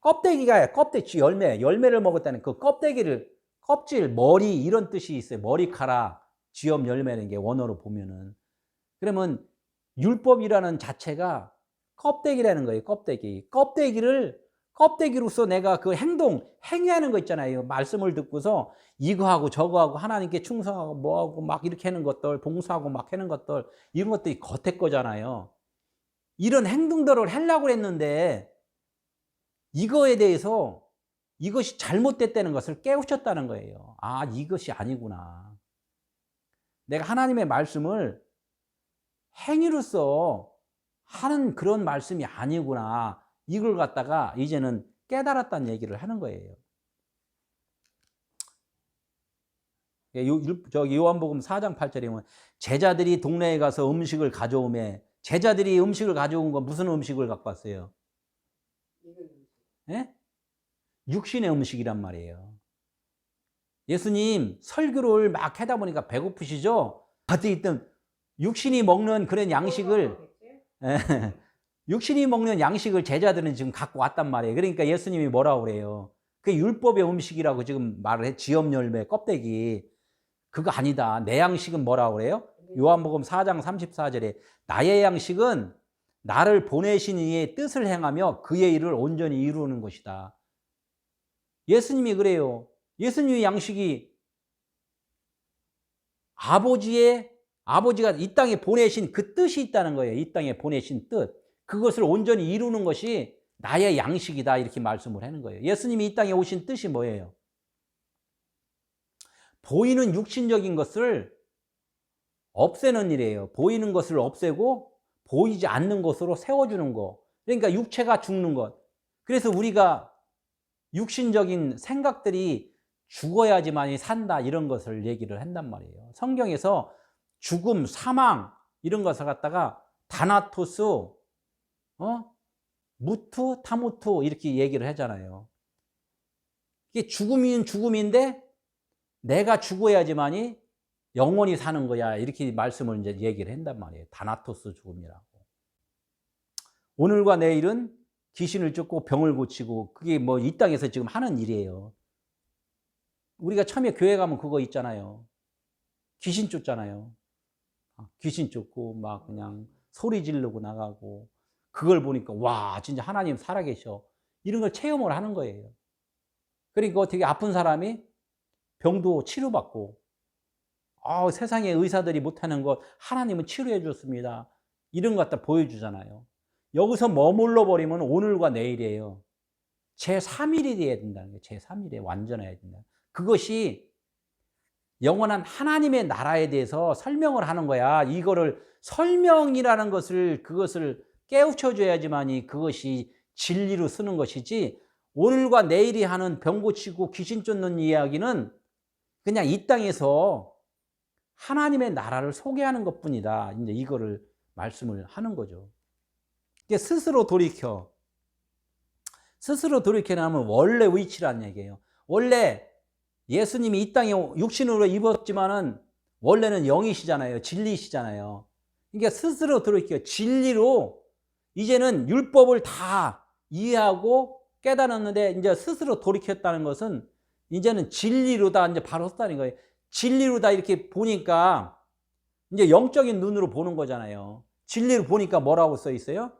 껍데기 열매를 먹었다는 그 껍질, 머리 이런 뜻이 있어요. 머리카락, 지업 열매는 게 원어로 보면은. 그러면 율법이라는 자체가 껍데기라는 거예요. 껍데기를 껍데기로서 내가 그 행위하는 거 있잖아요. 말씀을 듣고서 이거하고 저거하고 하나님께 충성하고 뭐하고 막 이렇게 하는 것들, 봉사하고 막 하는 것들, 이런 것들이 겉에 거잖아요. 이런 행동들을 하려고 했는데 이거에 대해서 이것이 잘못됐다는 것을 깨우쳤다는 거예요. 아, 이것이 아니구나. 내가 하나님의 말씀을 행위로서 하는 그런 말씀이 아니구나. 이걸 갖다가 이제는 깨달았다는 얘기를 하는 거예요. 저기 요한복음 4장 8절에 보면 제자들이 동네에 가서 음식을 가져오매, 제자들이 음식을 가져온 건 무슨 음식을 갖고 왔어요? 예? 육신의 음식이란 말이에요. 예수님 설교를 막 하다 보니까 배고프시죠? 겉에 있던 육신이 먹는 그런 양식을 육신이 먹는 양식을 제자들은 지금 갖고 왔단 말이에요. 그러니까 예수님이 뭐라고 그래요? 그게 율법의 음식이라고 지금 말을 해. 지엽 열매 껍데기. 그거 아니다. 내 양식은 뭐라고 그래요? 요한복음 4장 34절에 나의 양식은 나를 보내신 이의 뜻을 행하며 그의 일을 온전히 이루는 것이다. 예수님이 그래요. 예수님의 양식이 아버지가 이 땅에 보내신 그 뜻이 있다는 거예요. 이 땅에 보내신 뜻. 그것을 온전히 이루는 것이 나의 양식이다. 이렇게 말씀을 하는 거예요. 예수님이 이 땅에 오신 뜻이 뭐예요? 보이는 육신적인 것을 없애는 일이에요. 보이는 것을 없애고 보이지 않는 것으로 세워주는 거. 그러니까 육체가 죽는 것. 그래서 우리가 육신적인 생각들이 죽어야지만이 산다 이런 것을 얘기를 한단 말이에요. 성경에서 죽음, 사망 이런 것을 갖다가 다나토스, 무투, 타무투 이렇게 얘기를 하잖아요. 이게 죽음은 죽음인데 내가 죽어야지만이 영원히 사는 거야 이렇게 말씀을 이제 얘기를 한단 말이에요. 다나토스 죽음이라고. 오늘과 내일은 귀신을 쫓고 병을 고치고 그게 뭐 이 땅에서 지금 하는 일이에요. 우리가 처음에 교회 가면 그거 있잖아요. 귀신 쫓잖아요. 귀신 쫓고 막 그냥 소리 지르고 나가고 그걸 보니까 와 진짜 하나님 살아계셔 이런 걸 체험을 하는 거예요. 그러니까 어떻게 아픈 사람이 병도 치료받고 세상에 의사들이 못하는 것 하나님은 치료해 줬습니다. 이런 것 갖다 보여주잖아요. 여기서 머물러 버리면 오늘과 내일이에요. 제3일이 돼야 된다는 거예요. 제3일에 완전해야 된다. 그것이 영원한 하나님의 나라에 대해서 설명을 하는 거야. 이거를 설명이라는 것을 그것을 깨우쳐 줘야지만이 그것이 진리로 쓰는 것이지 오늘과 내일이 하는 병 고치고 귀신 쫓는 이야기는 그냥 이 땅에서 하나님의 나라를 소개하는 것뿐이다. 이제 이거를 말씀을 하는 거죠. 스스로 돌이켜나면 원래 위치라는 얘기예요. 원래 예수님이 이 땅에 육신으로 입었지만은 원래는 영이시잖아요. 진리시잖아요. 그러니까 스스로 돌이켜 진리로 이제는 율법을 다 이해하고 깨달았는데 이제 스스로 돌이켰다는 것은 이제는 진리로 다 이제 바로 섰다는 거예요. 진리로 다 이렇게 보니까 이제 영적인 눈으로 보는 거잖아요. 진리로 보니까 뭐라고 써 있어요?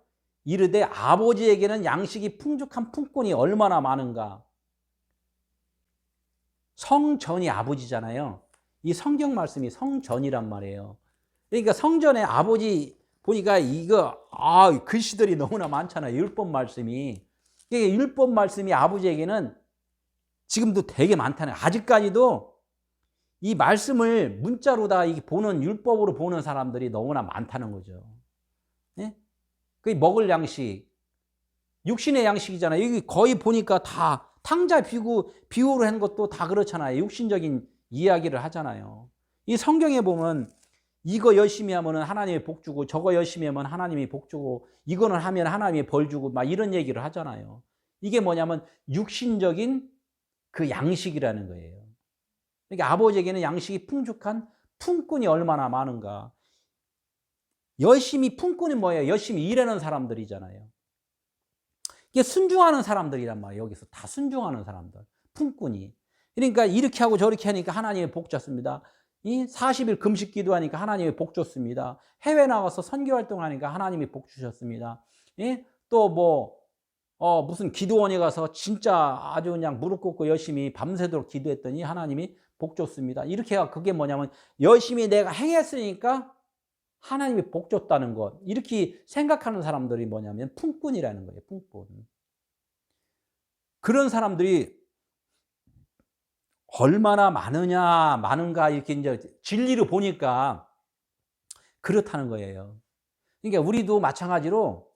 이르되 아버지에게는 양식이 풍족한 품꾼이 얼마나 많은가. 성전이 아버지잖아요. 이 성경 말씀이 성전이란 말이에요. 그러니까 성전에 아버지 보니까 이거 글씨들이 너무나 많잖아요. 율법 말씀이. 율법 말씀이 아버지에게는 지금도 되게 많다는 거예요. 아직까지도 이 말씀을 문자로 다 보는 율법으로 보는 사람들이 너무나 많다는 거죠. 예? 그 먹을 양식, 육신의 양식이잖아요. 여기 거의 보니까 다 탕자 비유로 한 것도 다 그렇잖아요. 육신적인 이야기를 하잖아요. 이 성경에 보면 이거 열심히 하면 하나님이 복 주고 저거 열심히 하면 하나님이 복 주고 이거는 하면 하나님이 벌 주고 막 이런 얘기를 하잖아요. 이게 뭐냐면 육신적인 그 양식이라는 거예요. 그러니까 아버지에게는 양식이 풍족한 품꾼이 얼마나 많은가. 열심히 품꾼이 뭐예요? 열심히 일하는 사람들이잖아요. 이게 순종하는 사람들이란 말이에요. 여기서 다 순종하는 사람들. 품꾼이. 그러니까 이렇게 하고 저렇게 하니까 하나님의 복 줬습니다. 이 40일 금식 기도하니까 하나님의 복 줬습니다. 해외 나가서 선교 활동하니까 하나님이 복 주셨습니다. 예? 또 뭐 무슨 기도원에 가서 진짜 아주 그냥 무릎 꿇고 열심히 밤새도록 기도했더니 하나님이 복 줬습니다. 이렇게 그게 뭐냐면 열심히 내가 행했으니까 하나님이 복 줬다는 것. 이렇게 생각하는 사람들이 뭐냐면 품꾼이라는 거예요. 품꾼. 그런 사람들이 얼마나 많으냐, 많은가 이렇게 이제 진리로 보니까 그렇다는 거예요. 그러니까 우리도 마찬가지로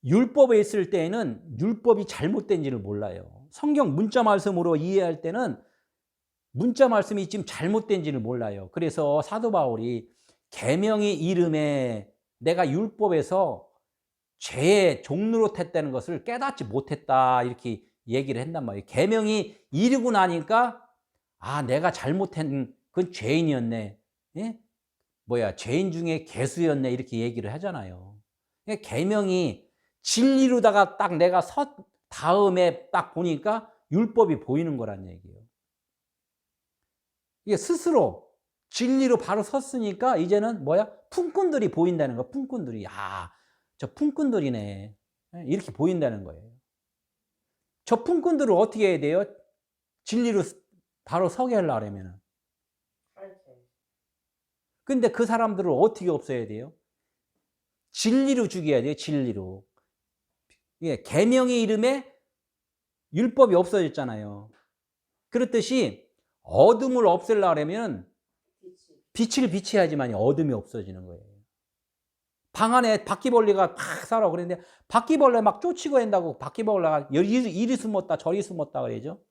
율법에 있을 때에는 율법이 잘못된지를 몰라요. 성경 문자 말씀으로 이해할 때는 문자 말씀이 지금 잘못된지를 몰라요. 그래서 사도 바울이 계명의 이름에 내가 율법에서 죄의 종로로 했다는 것을 깨닫지 못했다 이렇게 얘기를 한단 말이에요. 계명이 이르고 나니까 내가 잘못한 그건 죄인이었네. 예? 죄인 중에 개수였네 이렇게 얘기를 하잖아요. 계명이 진리로다가 딱 내가 섰 다음에 딱 보니까 율법이 보이는 거란 얘기예요. 이게 스스로 진리로 바로 섰으니까 이제는 품꾼들이 보인다는 거야. 품꾼들이 저 품꾼들이네 이렇게 보인다는 거예요. 저 품꾼들을 어떻게 해야 돼요? 진리로 바로 서게 하려면. 근데 그 사람들을 어떻게 없애야 돼요? 진리로 죽여야 돼요. 진리로. 계명의 이름에 율법이 없어졌잖아요. 그렇듯이 어둠을 없애려면 빛을 비춰야지만 어둠이 없어지는 거예요. 방 안에 바퀴벌레가 막 살아 그랬는데 바퀴벌레 막 쫓이고 한다고 바퀴벌레가 이리 숨었다 저리 숨었다 그러죠.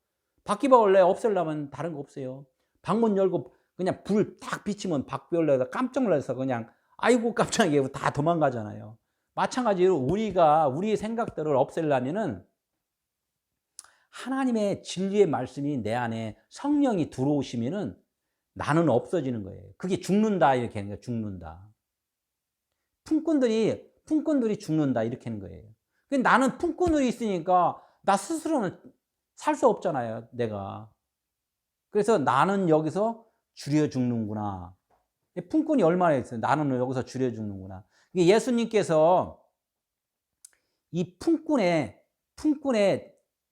바퀴벌레 없애려면 다른 거 없어요. 방문 열고 그냥 불 딱 비치면 바퀴벌레가 깜짝 놀라서 그냥 아이고 깜짝이야 다 도망가잖아요. 마찬가지로 우리가 우리의 생각들을 없애려면은 하나님의 진리의 말씀이 내 안에 성령이 들어오시면은 나는 없어지는 거예요. 그게 죽는다 이렇게 하는 거예요. 죽는다. 품꾼들이 죽는다 이렇게 하는 거예요. 근데 나는 품꾼들이 있으니까 나 스스로는 살 수 없잖아요. 내가. 그래서 나는 여기서 줄여 죽는구나. 품꾼이 얼마나 있어요. 나는 여기서 줄여 죽는구나. 예수님께서 이 품꾼의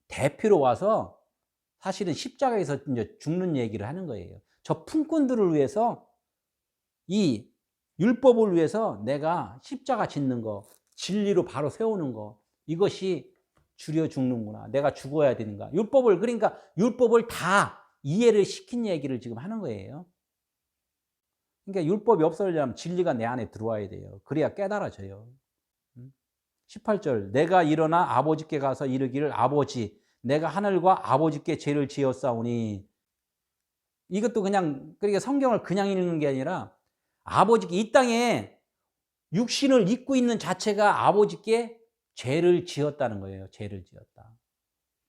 대표로 와서 사실은 십자가에서 이제 죽는 얘기를 하는 거예요. 저 품꾼들을 위해서 이 율법을 위해서 내가 십자가 짓는 거, 진리로 바로 세우는 거, 이것이 줄여 죽는구나. 내가 죽어야 되는가. 그러니까 율법을 다 이해를 시킨 얘기를 지금 하는 거예요. 그러니까 율법이 없어지려면 진리가 내 안에 들어와야 돼요. 그래야 깨달아져요. 18절 내가 일어나 아버지께 가서 이르기를 아버지 내가 하늘과 아버지께 죄를 지었사오니. 이것도 그러니까 성경을 그냥 읽는 게 아니라 아버지께 이 땅에 육신을 입고 있는 자체가 아버지께 죄를 지었다는 거예요. 죄를 지었다.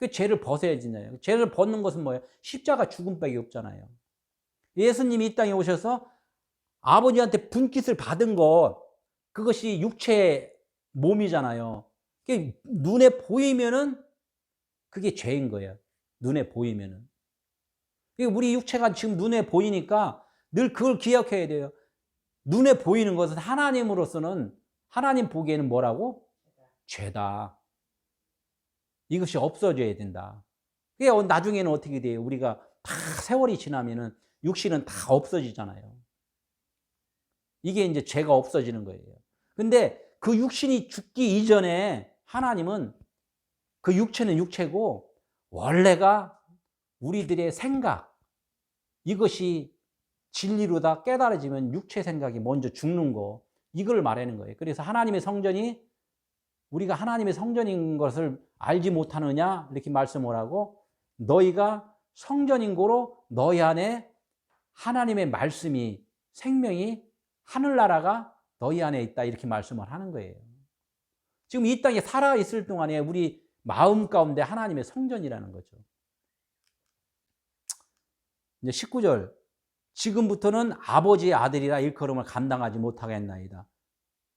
그 죄를 벗어야 되잖아요. 죄를 벗는 것은 뭐예요? 십자가 죽음밖에 없잖아요. 예수님이 이 땅에 오셔서 아버지한테 분깃을 받은 것, 그것이 육체의 몸이잖아요. 눈에 보이면은 그게 죄인 거예요. 눈에 보이면은. 우리 육체가 지금 눈에 보이니까 늘 그걸 기억해야 돼요. 눈에 보이는 것은 하나님으로서는 하나님 보기에는 뭐라고? 죄다. 이것이 없어져야 된다. 그게 나중에는 어떻게 돼요? 우리가 다 세월이 지나면은 육신은 다 없어지잖아요. 이게 이제 죄가 없어지는 거예요. 근데 그 육신이 죽기 이전에 하나님은 그 육체는 육체고 원래가 우리들의 생각, 이것이 진리로 다 깨달아지면 육체 생각이 먼저 죽는 거, 이걸 말하는 거예요. 그래서 하나님의 성전이 우리가 하나님의 성전인 것을 알지 못하느냐 이렇게 말씀을 하고 너희가 성전인 고로 너희 안에 하나님의 말씀이 생명이 하늘나라가 너희 안에 있다 이렇게 말씀을 하는 거예요. 지금 이 땅에 살아있을 동안에 우리 마음 가운데 하나님의 성전이라는 거죠. 이제 19절 지금부터는 아버지의 아들이라 일컬음을 감당하지 못하겠나이다.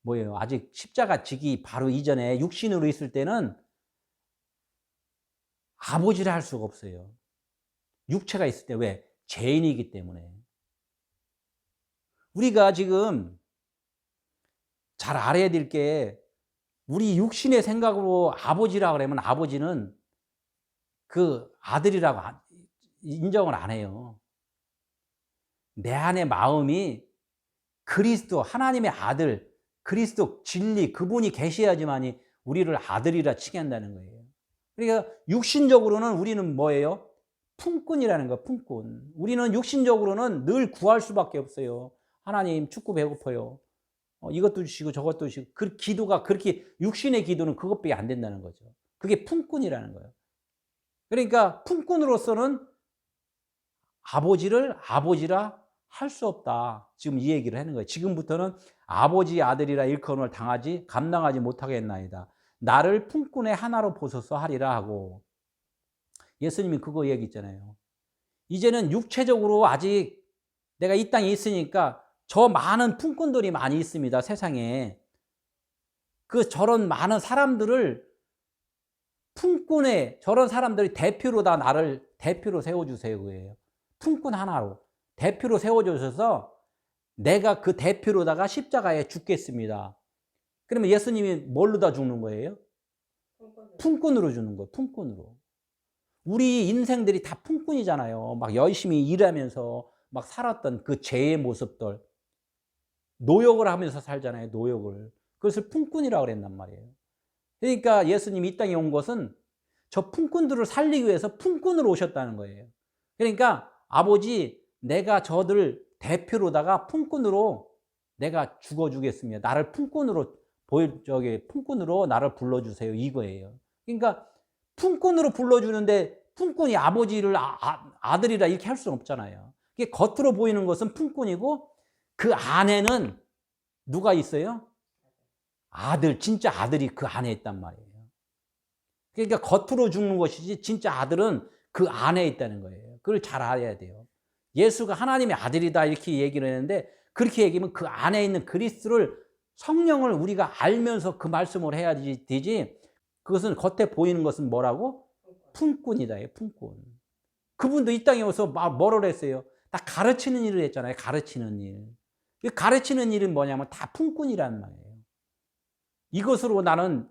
뭐예요? 아직 십자가 지기 바로 이전에 육신으로 있을 때는 아버지를 할 수가 없어요. 육체가 있을 때 왜? 죄인이기 때문에. 우리가 지금 잘 알아야 될 게 우리 육신의 생각으로 아버지라 그러면 아버지는 그 아들이라고 인정을 안 해요. 내 안에 마음이 그리스도 하나님의 아들 그리스도 진리 그분이 계셔야지만이 우리를 아들이라 치게 한다는 거예요. 그러니까 육신적으로는 우리는 뭐예요? 품꾼이라는 거예요. 품꾼. 우리는 육신적으로는 늘 구할 수밖에 없어요. 하나님 죽고 배고파요. 이것도 주시고 저것도 주시고 그 기도가 그렇게 육신의 기도는 그것밖에 안 된다는 거죠. 그게 품꾼이라는 거예요. 그러니까 품꾼으로서는 아버지를 아버지라 할 수 없다. 지금 이 얘기를 하는 거예요. 지금부터는 아버지 아들이라 일컬음을 감당하지 못하겠나이다. 나를 품꾼의 하나로 보소서 하리라 하고 예수님이 그거 얘기했잖아요. 이제는 육체적으로 아직 내가 이 땅에 있으니까 저 많은 품꾼들이 많이 있습니다. 세상에. 저런 많은 사람들을 품꾼의 저런 사람들이 대표로 다 나를 대표로 세워주세요. 그거예요. 품꾼 하나로 대표로 세워주셔서 내가 그 대표로다가 십자가에 죽겠습니다. 그러면 예수님이 뭘로 다 죽는 거예요? 품꾼으로 주는 거예요. 품꾼으로. 우리 인생들이 다 품꾼이잖아요. 막 열심히 일하면서 막 살았던 그 죄의 모습들. 노역을 하면서 살잖아요. 노역을. 그것을 품꾼이라고 그랬단 말이에요. 그러니까 예수님이 이 땅에 온 것은 저 품꾼들을 살리기 위해서 품꾼으로 오셨다는 거예요. 그러니까 아버지 내가 저들 대표로다가 품꾼으로 내가 죽어주겠습니다. 나를 품꾼으로 품꾼으로 나를 불러주세요. 이거예요. 그러니까 품꾼으로 불러주는데 품꾼이 아버지를 아들이라 이렇게 할 수는 없잖아요. 이게 겉으로 보이는 것은 품꾼이고 그 안에는 누가 있어요? 아들, 진짜 아들이 그 안에 있단 말이에요. 그러니까 겉으로 죽는 것이지 진짜 아들은 그 안에 있다는 거예요. 그걸 잘 알아야 돼요. 예수가 하나님의 아들이다 이렇게 얘기를 했는데 그렇게 얘기하면 그 안에 있는 그리스도를 성령을 우리가 알면서 그 말씀을 해야 되지 그것은 겉에 보이는 것은 뭐라고? 품꾼이다. 품꾼. 그분도 이 땅에 와서 뭐를 했어요? 다 가르치는 일을 했잖아요. 가르치는 일. 가르치는 일은 뭐냐면 다 품꾼이란 말이에요. 이것으로 나는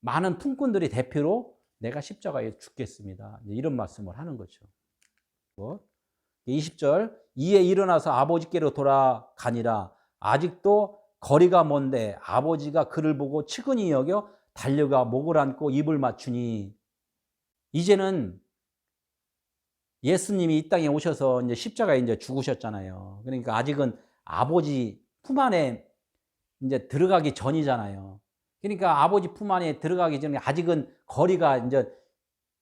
많은 품꾼들의 대표로 내가 십자가에 죽겠습니다. 이런 말씀을 하는 거죠. 20절 이에 일어나서 아버지께로 돌아가니라. 아직도 거리가 먼데 아버지가 그를 보고 측은히 여겨 달려가 목을 안고 입을 맞추니 이제는 예수님이 이 땅에 오셔서 이제 십자가에 이제 죽으셨잖아요. 그러니까 아직은 아버지 품 안에 이제 들어가기 전이잖아요. 그러니까 아버지 품 안에 들어가기 전에 아직은 거리가 이제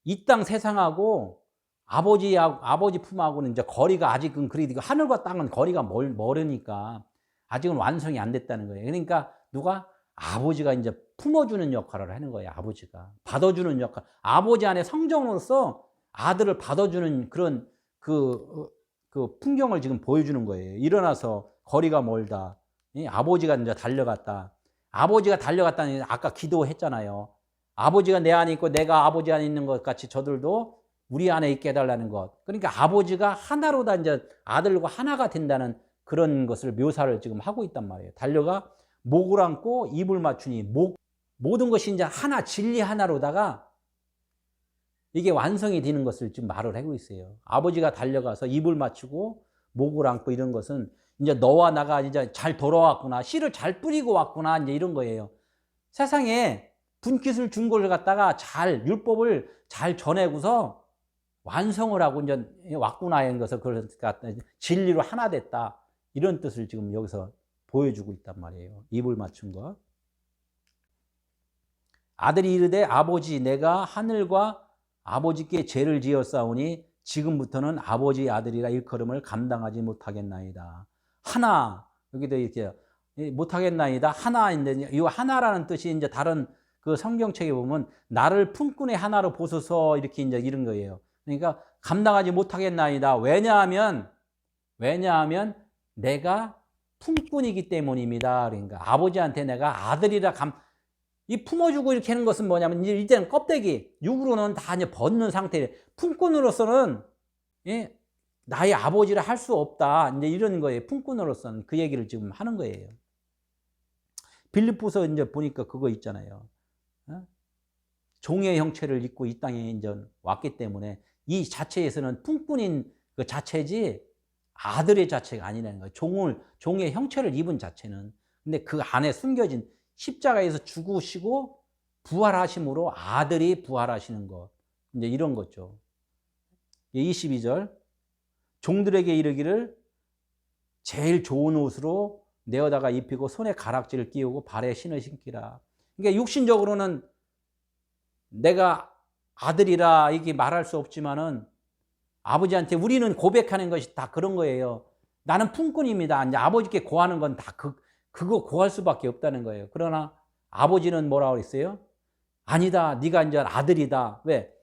이 땅 세상하고 아버지 품하고는 이제 거리가 아직은 그래도 하늘과 땅은 거리가 멀으니까 아직은 완성이 안 됐다는 거예요. 그러니까 누가 아버지가 이제 품어주는 역할을 하는 거예요. 아버지가 받아주는 역할. 아버지 안에 성정으로서 아들을 받아주는 그런 그 풍경을 지금 보여주는 거예요. 일어나서 거리가 멀다. 아버지가 이제 달려갔다. 아버지가 달려갔다니 아까 기도했잖아요. 아버지가 내 안에 있고 내가 아버지 안에 있는 것 같이 저들도 우리 안에 있게 해달라는 것. 그러니까 아버지가 하나로 다 이제 아들과 하나가 된다는 그런 것을 묘사를 지금 하고 있단 말이에요. 달려가 목을 안고 입을 맞추니 모든 것이 이제 하나 진리 하나로다가 이게 완성이 되는 것을 지금 말을 하고 있어요. 아버지가 달려가서 입을 맞추고 목을 안고 이런 것은 이제 너와 나가 이제 잘 돌아왔구나. 씨를 잘 뿌리고 왔구나. 이제 이런 거예요. 세상에 분깃을 준 걸 갖다가 율법을 잘 전해고서 완성을 하고 이제 왔구나. 이런 것을 그러니까 진리로 하나 됐다. 이런 뜻을 지금 여기서 보여주고 있단 말이에요. 입을 맞춘 거. 아들이 이르되 아버지 내가 하늘과 아버지께 죄를 지었사오니 지금부터는 아버지 아들이라 일컬음을 감당하지 못하겠나이다. 하나 여기도 이렇게 못하겠나이다. 하나인데 이 하나라는 뜻이 이제 다른 그 성경책에 보면 나를 품꾼의 하나로 보소서 이렇게 이제 이런 거예요. 그러니까 감당하지 못하겠나이다. 왜냐하면 내가 품꾼이기 때문입니다. 그러니까 아버지한테 내가 아들이라 이 품어주고 이렇게 하는 것은 뭐냐면 이제는 껍데기 육으로는 다 이제 벗는 상태예요. 품꾼으로서는 나의 아버지를 할 수 없다. 이제 이런 거예요. 품꾼으로서는 그 얘기를 지금 하는 거예요. 빌립보서 이제 보니까 그거 있잖아요. 어? 종의 형체를 입고 이 땅에 이제 왔기 때문에 이 자체에서는 품꾼인 그 자체지 아들의 자체가 아니라는 거예요. 종의 형체를 입은 자체는. 근데 그 안에 숨겨진 십자가에서 죽으시고 부활하심으로 아들이 부활하시는 것. 이제 이런 거죠. 22절. 종들에게 이르기를 제일 좋은 옷으로 내어다가 입히고 손에 가락지를 끼우고 발에 신을 신기라. 그러니까 육신적으로는 내가 아들이라 이게 말할 수 없지만은 아버지한테 우리는 고백하는 것이 다 그런 거예요. 나는 품꾼입니다. 이제 아버지께 고하는 건 다 그거 고할 수밖에 없다는 거예요. 그러나 아버지는 뭐라고 그랬어요? 아니다. 네가 이제 아들이다. 왜?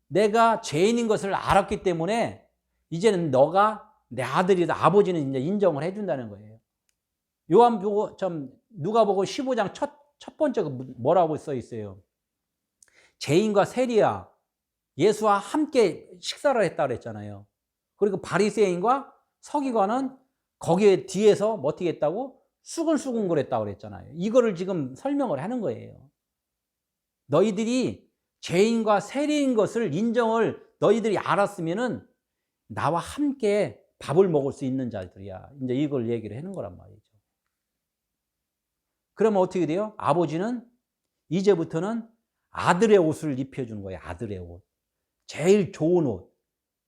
내가 죄인인 것을 알았기 때문에 이제는 너가 내 아들이다. 아버지는 이제 인정을 해준다는 거예요. 누가복음 15장 첫 번째가 뭐라고 써 있어요? 죄인과 세리야 예수와 함께 식사를 했다고 그랬잖아요. 그리고 바리새인과 서기관은 거기에 뒤에서 어떻게 했다고? 수근수근 거렸다고 그랬잖아요. 이거를 지금 설명을 하는 거예요. 너희들이 죄인과 세리인 것을 인정을 너희들이 알았으면은 나와 함께 밥을 먹을 수 있는 자들이야. 이제 이걸 얘기를 하는 거란 말이죠. 그러면 어떻게 돼요? 아버지는 이제부터는 아들의 옷을 입혀주는 거예요. 아들의 옷. 제일 좋은 옷.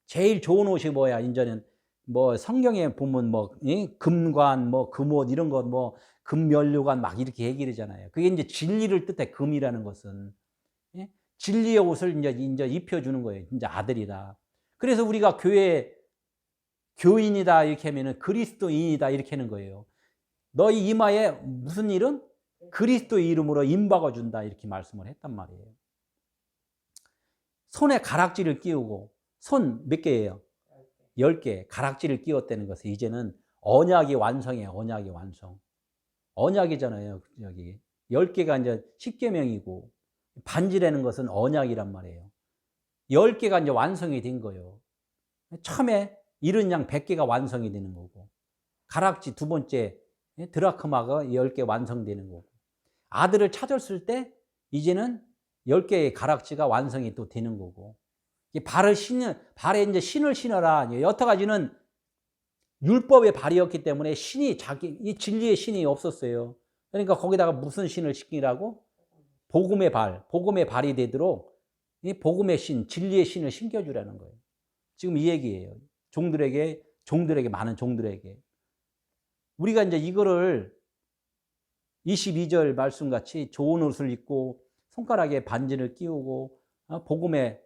제일 좋은 옷이 뭐야? 이제는 뭐 성경에 보면 뭐 금관, 뭐 금옷 이런 거 뭐 금면류관 막 이렇게 얘기를 하잖아요. 그게 이제 진리를 뜻해. 금이라는 것은 진리의 옷을 이제 입혀주는 거예요. 이제 아들이다. 그래서 우리가 교인이다 이렇게 하면은 그리스도인이다 이렇게 하는 거예요. 너희 이마에 무슨 이름? 그리스도의 이름으로 임박아 준다 이렇게 말씀을 했단 말이에요. 손에 가락지를 끼우고 손 몇 개예요? 10개 가락지를 끼웠다는 것은 이제는 언약의 완성이에요. 언약의 완성. 언약이잖아요. 여기 10개가 이제 십계명이고 반지라는 것은 언약이란 말이에요. 10개가 이제 완성이 된 거예요. 처음에 이른 양 100개가 완성이 되는 거고 가락지 두 번째 드라크마가 10개 완성되는 거고 아들을 찾았을 때 이제는 10개의 가락지가 완성이 또 되는 거고 발에 이제 신을 신어라. 여태까지는 율법의 발이었기 때문에 이 진리의 신이 없었어요. 그러니까 거기다가 무슨 신을 신기라고? 복음의 발이 되도록 이 복음의 신, 진리의 신을 신겨주라는 거예요. 지금 이 얘기예요. 많은 종들에게. 우리가 이제 이거를 22절 말씀같이 좋은 옷을 입고 손가락에 반지를 끼우고 복음의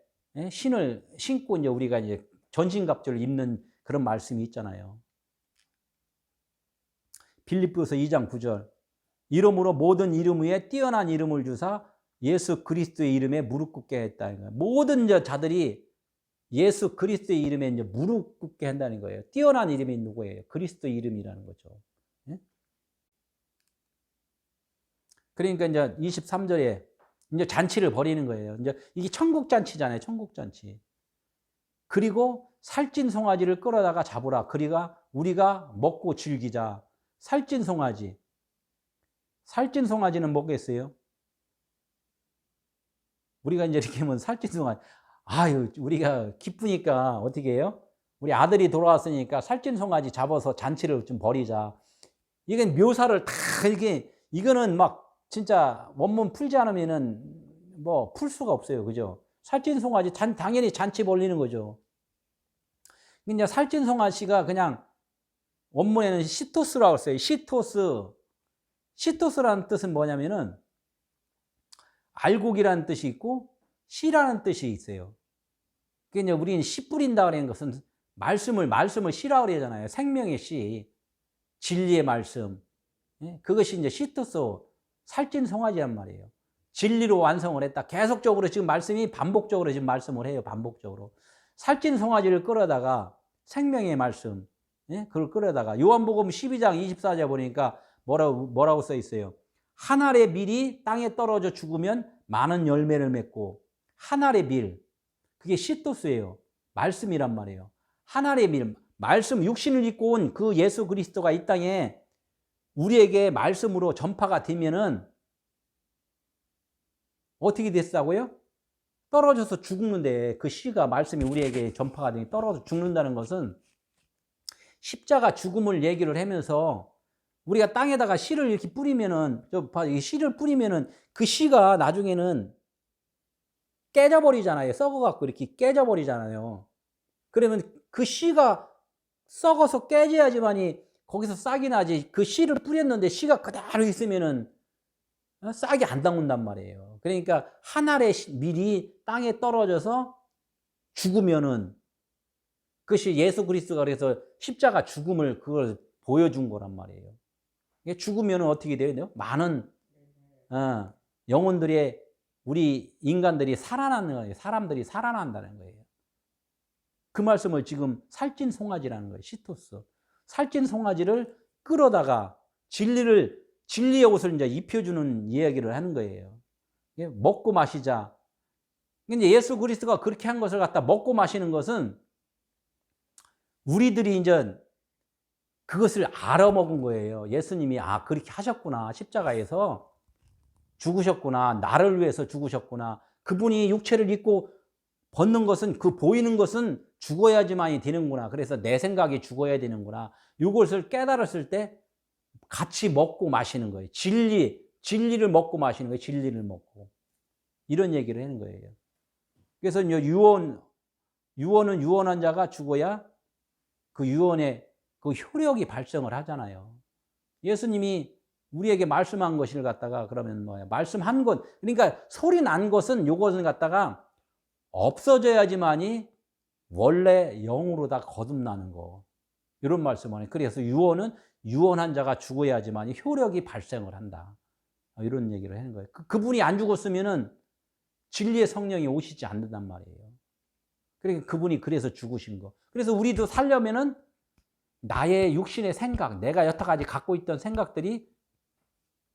신을 신고 이제 우리가 이제 전신갑주를 입는 그런 말씀이 있잖아요. 빌립보서 2장 9절. 이름으로 모든 이름 위에 뛰어난 이름을 주사 예수 그리스도의 이름에 무릎 꿇게 했다. 모든 자들이 예수 그리스도의 이름에 이제 무릎 꿇게 한다는 거예요. 뛰어난 이름이 누구예요? 그리스도의 이름이라는 거죠. 그러니까 이제 23절에 이제 잔치를 벌이는 거예요. 이제 이게 천국 잔치잖아요. 천국 잔치. 그리고 살찐 송아지를 끌어다가 잡으라. 그리가 우리가 먹고 즐기자. 살찐 송아지. 살찐 송아지는 뭐겠어요? 우리가 이제 이렇게 하면 살찐 송아지. 아유, 우리가 기쁘니까 어떻게 해요? 우리 아들이 돌아왔으니까 살찐 송아지 잡아서 잔치를 좀 벌이자. 이건 묘사를 다 이거는 막 진짜 원문 풀지 않으면은 뭐 풀 수가 없어요. 그죠? 살찐 송아지 당연히 잔치 벌리는 거죠. 근데 살찐 송아지가 그냥 원문에는 시토스라고 써요. 시토스라는 뜻은 뭐냐면은 알곡이라는 뜻이 있고 씨라는 뜻이 있어요. 그러니까 우리는 씨 뿌린다 그러는 것은 말씀을 씨라고 그러잖아요. 생명의 씨, 진리의 말씀. 그것이 이제 시토스, 살찐 송아지란 말이에요. 진리로 완성을 했다. 계속적으로 지금 말씀이 반복적으로 지금 말씀을 해요. 반복적으로. 살찐 송아지를 끌어다가 생명의 말씀, 그걸 끌어다가 요한복음 12장 24절 보니까 뭐라고 써 있어요? 한 알의 밀이 땅에 떨어져 죽으면 많은 열매를 맺고 한 알의 밀, 그게 시토스예요. 말씀이란 말이에요. 한 알의 밀, 말씀 육신을 입고 온 그 예수 그리스도가 이 땅에 우리에게 말씀으로 전파가 되면은 어떻게 됐다고요? 떨어져서 죽는데, 그 씨가 말씀이 우리에게 전파가 되니 떨어져 죽는다는 것은 십자가 죽음을 얘기를 하면서 우리가 땅에다가 씨를 이렇게 뿌리면은, 이 씨를 뿌리면은 그 씨가 나중에는 깨져버리잖아요. 썩어갖고 이렇게 깨져버리잖아요. 그러면 그 씨가 썩어서 깨져야지만이 거기서 싹이 나지. 그 씨를 뿌렸는데 씨가 그대로 있으면은 싹이 안 닿는단 말이에요. 그러니까 한 알의 밀이 땅에 떨어져서 죽으면은 그것이 예수 그리스도가 그래서 십자가 죽음을 그걸 보여준 거란 말이에요. 이게 죽으면은 어떻게 돼요? 많은 영혼들의 우리 인간들이 살아나는 거예요. 사람들이 살아난다는 거예요. 그 말씀을 지금 살찐 송아지라는 거예요. 시토스. 살찐 송아지를 끌어다가 진리의 옷을 이제 입혀주는 이야기를 하는 거예요. 먹고 마시자. 근데 예수 그리스도가 그렇게 한 것을 갖다 먹고 마시는 것은 우리들이 이제 그것을 알아먹은 거예요. 예수님이 그렇게 하셨구나. 십자가에서 죽으셨구나. 나를 위해서 죽으셨구나. 그분이 육체를 입고 벗는 것은, 그 보이는 것은 죽어야지만이 되는구나. 그래서 내 생각이 죽어야 되는구나. 이것을 깨달았을 때 같이 먹고 마시는 거예요. 진리를 먹고 마시는 거예요. 진리를 먹고. 이런 얘기를 하는 거예요. 그래서 유언은 유언한 자가 죽어야 그 유언의 그 효력이 발생을 하잖아요. 예수님이 우리에게 말씀한 것을 갖다가 그러면 뭐야? 말씀한 것, 그러니까 소리 난 것은 요것은 갖다가 없어져야지만이 원래 영으로 다 거듭나는 거. 이런 말씀을 해요. 그래서 유언은 유언한 자가 죽어야지만이 효력이 발생을 한다. 이런 얘기를 하는 거예요. 그분이 안 죽었으면은 진리의 성령이 오시지 않는단 말이에요. 그러니까 그분이 그래서 죽으신 거. 그래서 우리도 살려면은 나의 육신의 생각, 내가 여태까지 갖고 있던 생각들이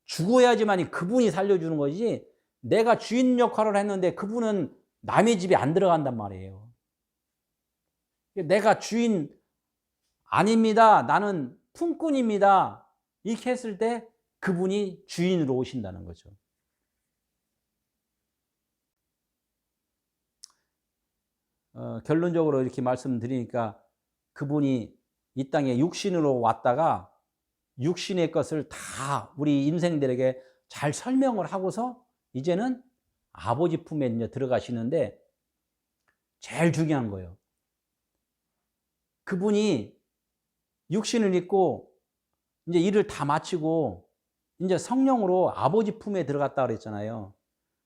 죽어야지만이 그분이 살려주는 거지, 내가 주인 역할을 했는데 그분은 남의 집에 안 들어간단 말이에요. 내가 주인 아닙니다. 나는 품꾼입니다. 이렇게 했을 때 그분이 주인으로 오신다는 거죠. 결론적으로 이렇게 말씀드리니까 그분이 이 땅에 육신으로 왔다가 육신의 것을 다 우리 인생들에게 잘 설명을 하고서 이제는 아버지 품에 이제 들어가시는데, 제일 중요한 거예요. 그분이 육신을 입고 이제 일을 다 마치고 이제 성령으로 아버지 품에 들어갔다 그랬잖아요.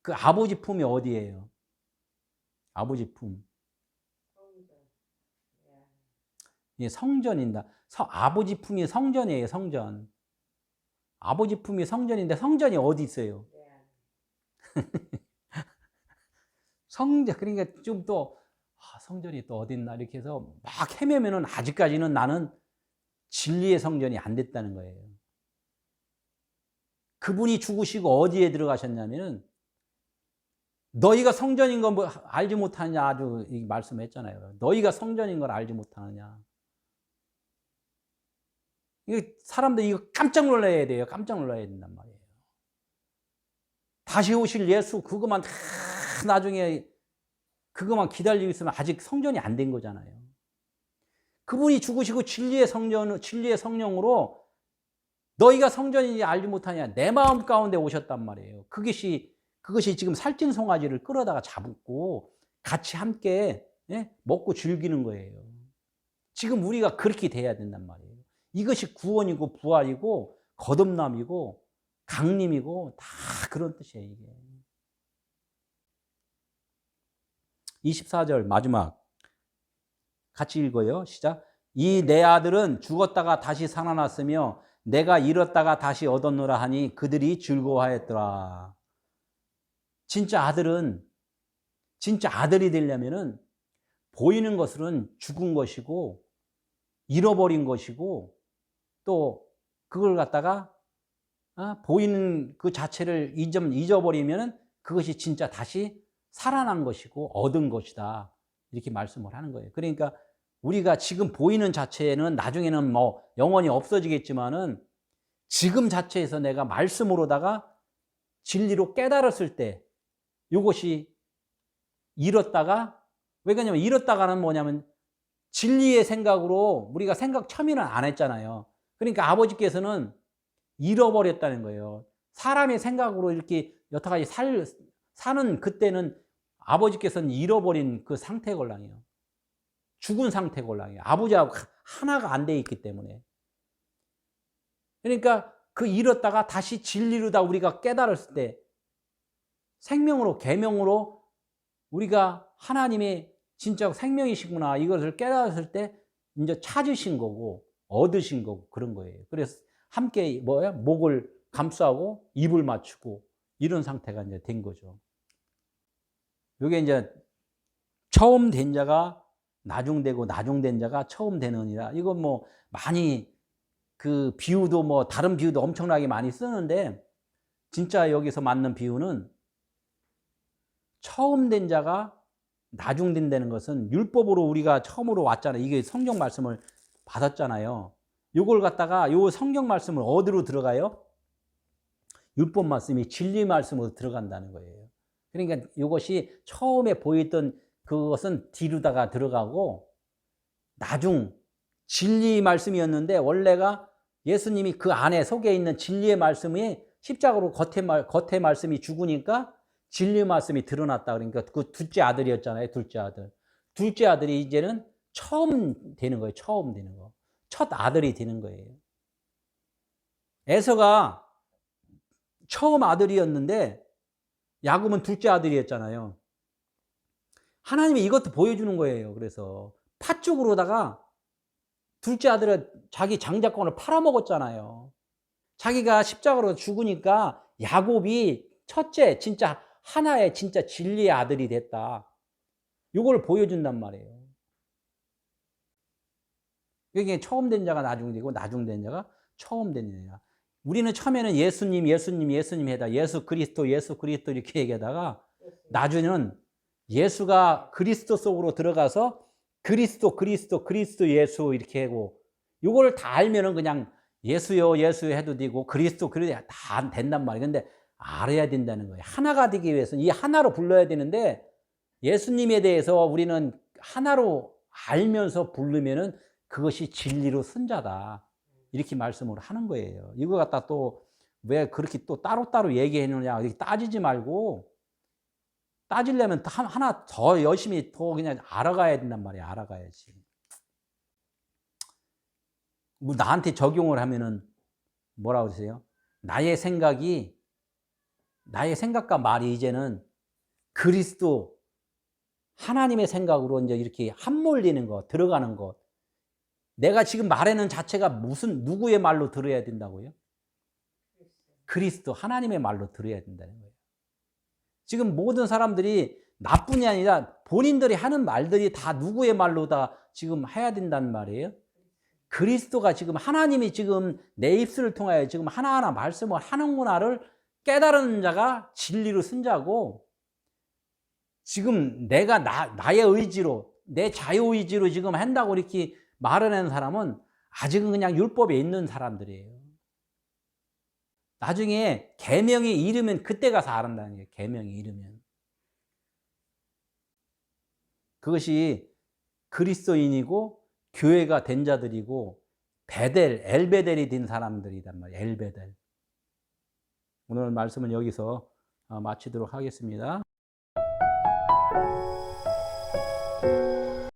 그 아버지 품이 어디예요? 아버지 품. 예, 성전인다. 아버지 품이 성전이에요, 성전. 아버지 품이 성전인데 성전이 어디 있어요? 성전, 그러니까 좀 또, 성전이 또 어디 있나 이렇게 해서 막 헤매면은 아직까지는 나는 진리의 성전이 안 됐다는 거예요. 그분이 죽으시고 어디에 들어가셨냐면은, 너희가 성전인 건 뭐 알지 못하느냐, 아주 말씀했잖아요. 너희가 성전인 걸 알지 못하느냐. 이거 사람들이 이거 깜짝 놀라야 돼요. 깜짝 놀라야 된단 말이에요. 다시 오실 예수, 그것만 다 나중에 그것만 기다리고 있으면 아직 성전이 안 된 거잖아요. 그분이 죽으시고 진리의 성령으로 너희가 성전인지 알지 못하냐, 내 마음 가운데 오셨단 말이에요. 그것이 지금 살찐 송아지를 끌어다가 잡고 같이 함께 먹고 즐기는 거예요. 지금 우리가 그렇게 돼야 된단 말이에요. 이것이 구원이고 부활이고 거듭남이고 강림이고 다 그런 뜻이에요, 이게. 24절 마지막 같이 읽어요. 시작. 이 내 아들은 죽었다가 다시 살아났으며 내가 잃었다가 다시 얻었노라 하니 그들이 즐거워하였더라. 진짜 아들이 되려면은 보이는 것은 죽은 것이고 잃어버린 것이고, 또 그걸 갖다가 보이는 그 자체를 잊어버리면은 그것이 진짜 다시 살아난 것이고 얻은 것이다. 이렇게 말씀을 하는 거예요. 그러니까 우리가 지금 보이는 자체는 나중에는 뭐 영원히 없어지겠지만은 지금 자체에서 내가 말씀으로다가 진리로 깨달았을 때 이것이 잃었다가, 왜 그러냐면 잃었다가는 뭐냐면 진리의 생각으로 우리가 생각 첨예는 안 했잖아요. 그러니까 아버지께서는 잃어버렸다는 거예요. 사람의 생각으로 이렇게 여태까지 사는 그때는 아버지께서는 잃어버린 그 상태골랑이에요. 죽은 상태골랑이에요. 아버지하고 하나가 안 돼 있기 때문에. 그러니까 그 잃었다가 다시 진리로 다 우리가 깨달았을 때 생명으로, 계명으로 우리가 하나님의 진짜 생명이시구나 이것을 깨달았을 때 이제 찾으신 거고 얻으신 거고 그런 거예요. 그래서 함께 목을 감싸고 입을 맞추고 이런 상태가 이제 된 거죠. 이게 이제 처음 된 자가 나중되고 나중된 자가 처음 되느니라. 이건 뭐 많이 그 비유도 뭐 다른 비유도 엄청나게 많이 쓰는데 진짜 여기서 맞는 비유는 처음 된 자가 나중된다는 것은 율법으로 우리가 처음으로 왔잖아요. 이게 성경 말씀을 받았잖아요. 이걸 갖다가 요 성경 말씀을 어디로 들어가요? 율법 말씀이 진리 말씀으로 들어간다는 거예요. 그러니까 이것이 처음에 보였던 그것은 뒤로다가 들어가고 나중 진리 말씀이었는데 원래가 예수님이 그 안에 속에 있는 진리의 말씀이 십자가로 겉에 말씀이 죽으니까 진리 말씀이 드러났다. 그러니까 그 둘째 아들이었잖아요. 둘째 아들. 둘째 아들이 이제는 처음 되는 거예요. 처음 되는 거. 첫 아들이 되는 거예요. 에서가 처음 아들이었는데 야곱은 둘째 아들이었잖아요. 하나님이 이것도 보여주는 거예요. 그래서 팥죽으로다가 둘째 아들은 자기 장자권을 팔아먹었잖아요. 자기가 십자가로 죽으니까 야곱이 첫째 진짜 하나의 진짜 진리의 아들이 됐다. 이걸 보여준단 말이에요. 이게 처음 된 자가 나중 되고 나중 된 자가 처음 된 자야. 우리는 처음에는 예수님 해다 예수 그리스도 이렇게 얘기하다가 나중에는 예수가 그리스도 속으로 들어가서 그리스도 예수 이렇게 하고 이걸 다 알면은 그냥 예수요 해도 되고 그리스도 다 된단 말이에요. 근데 알아야 된다는 거예요. 하나가 되기 위해서는 이 하나로 불러야 되는데 예수님에 대해서 우리는 하나로 알면서 부르면은 그것이 진리로 선자다. 이렇게 말씀을 하는 거예요. 이거 갖다 또 왜 그렇게 또 따로따로 얘기했느냐 이렇게 따지지 말고 따지려면 하나 더 열심히 더 그냥 알아가야 된단 말이에요. 알아가야지. 뭐 나한테 적용을 하면은 뭐라고 그러세요? 나의 생각과 말이 이제는 그리스도 하나님의 생각으로 이제 이렇게 함몰되는 것, 들어가는 것. 내가 지금 말하는 자체가 누구의 말로 들어야 된다고요? 그리스도 하나님의 말로 들어야 된다는 거예요. 지금 모든 사람들이 나뿐이 아니라 본인들이 하는 말들이 다 누구의 말로 다 지금 해야 된다는 말이에요. 그리스도가 지금 하나님이 지금 내 입술을 통하여 지금 하나하나 말씀을 하는구나를 깨달은 자가 진리로 쓴 자고 지금 내가 나의 의지로 내 자유의지로 지금 한다고 이렇게 말하는 사람은 아직은 그냥 율법에 있는 사람들이에요. 나중에 계명이 이르면 그때 가서 알았다는 거예요. 계명이 이르면. 그것이 그리스도인이고 교회가 된 자들이고 엘베델이 된 사람들이란 말이에요. 엘베델. 오늘 말씀은 여기서 마치도록 하겠습니다.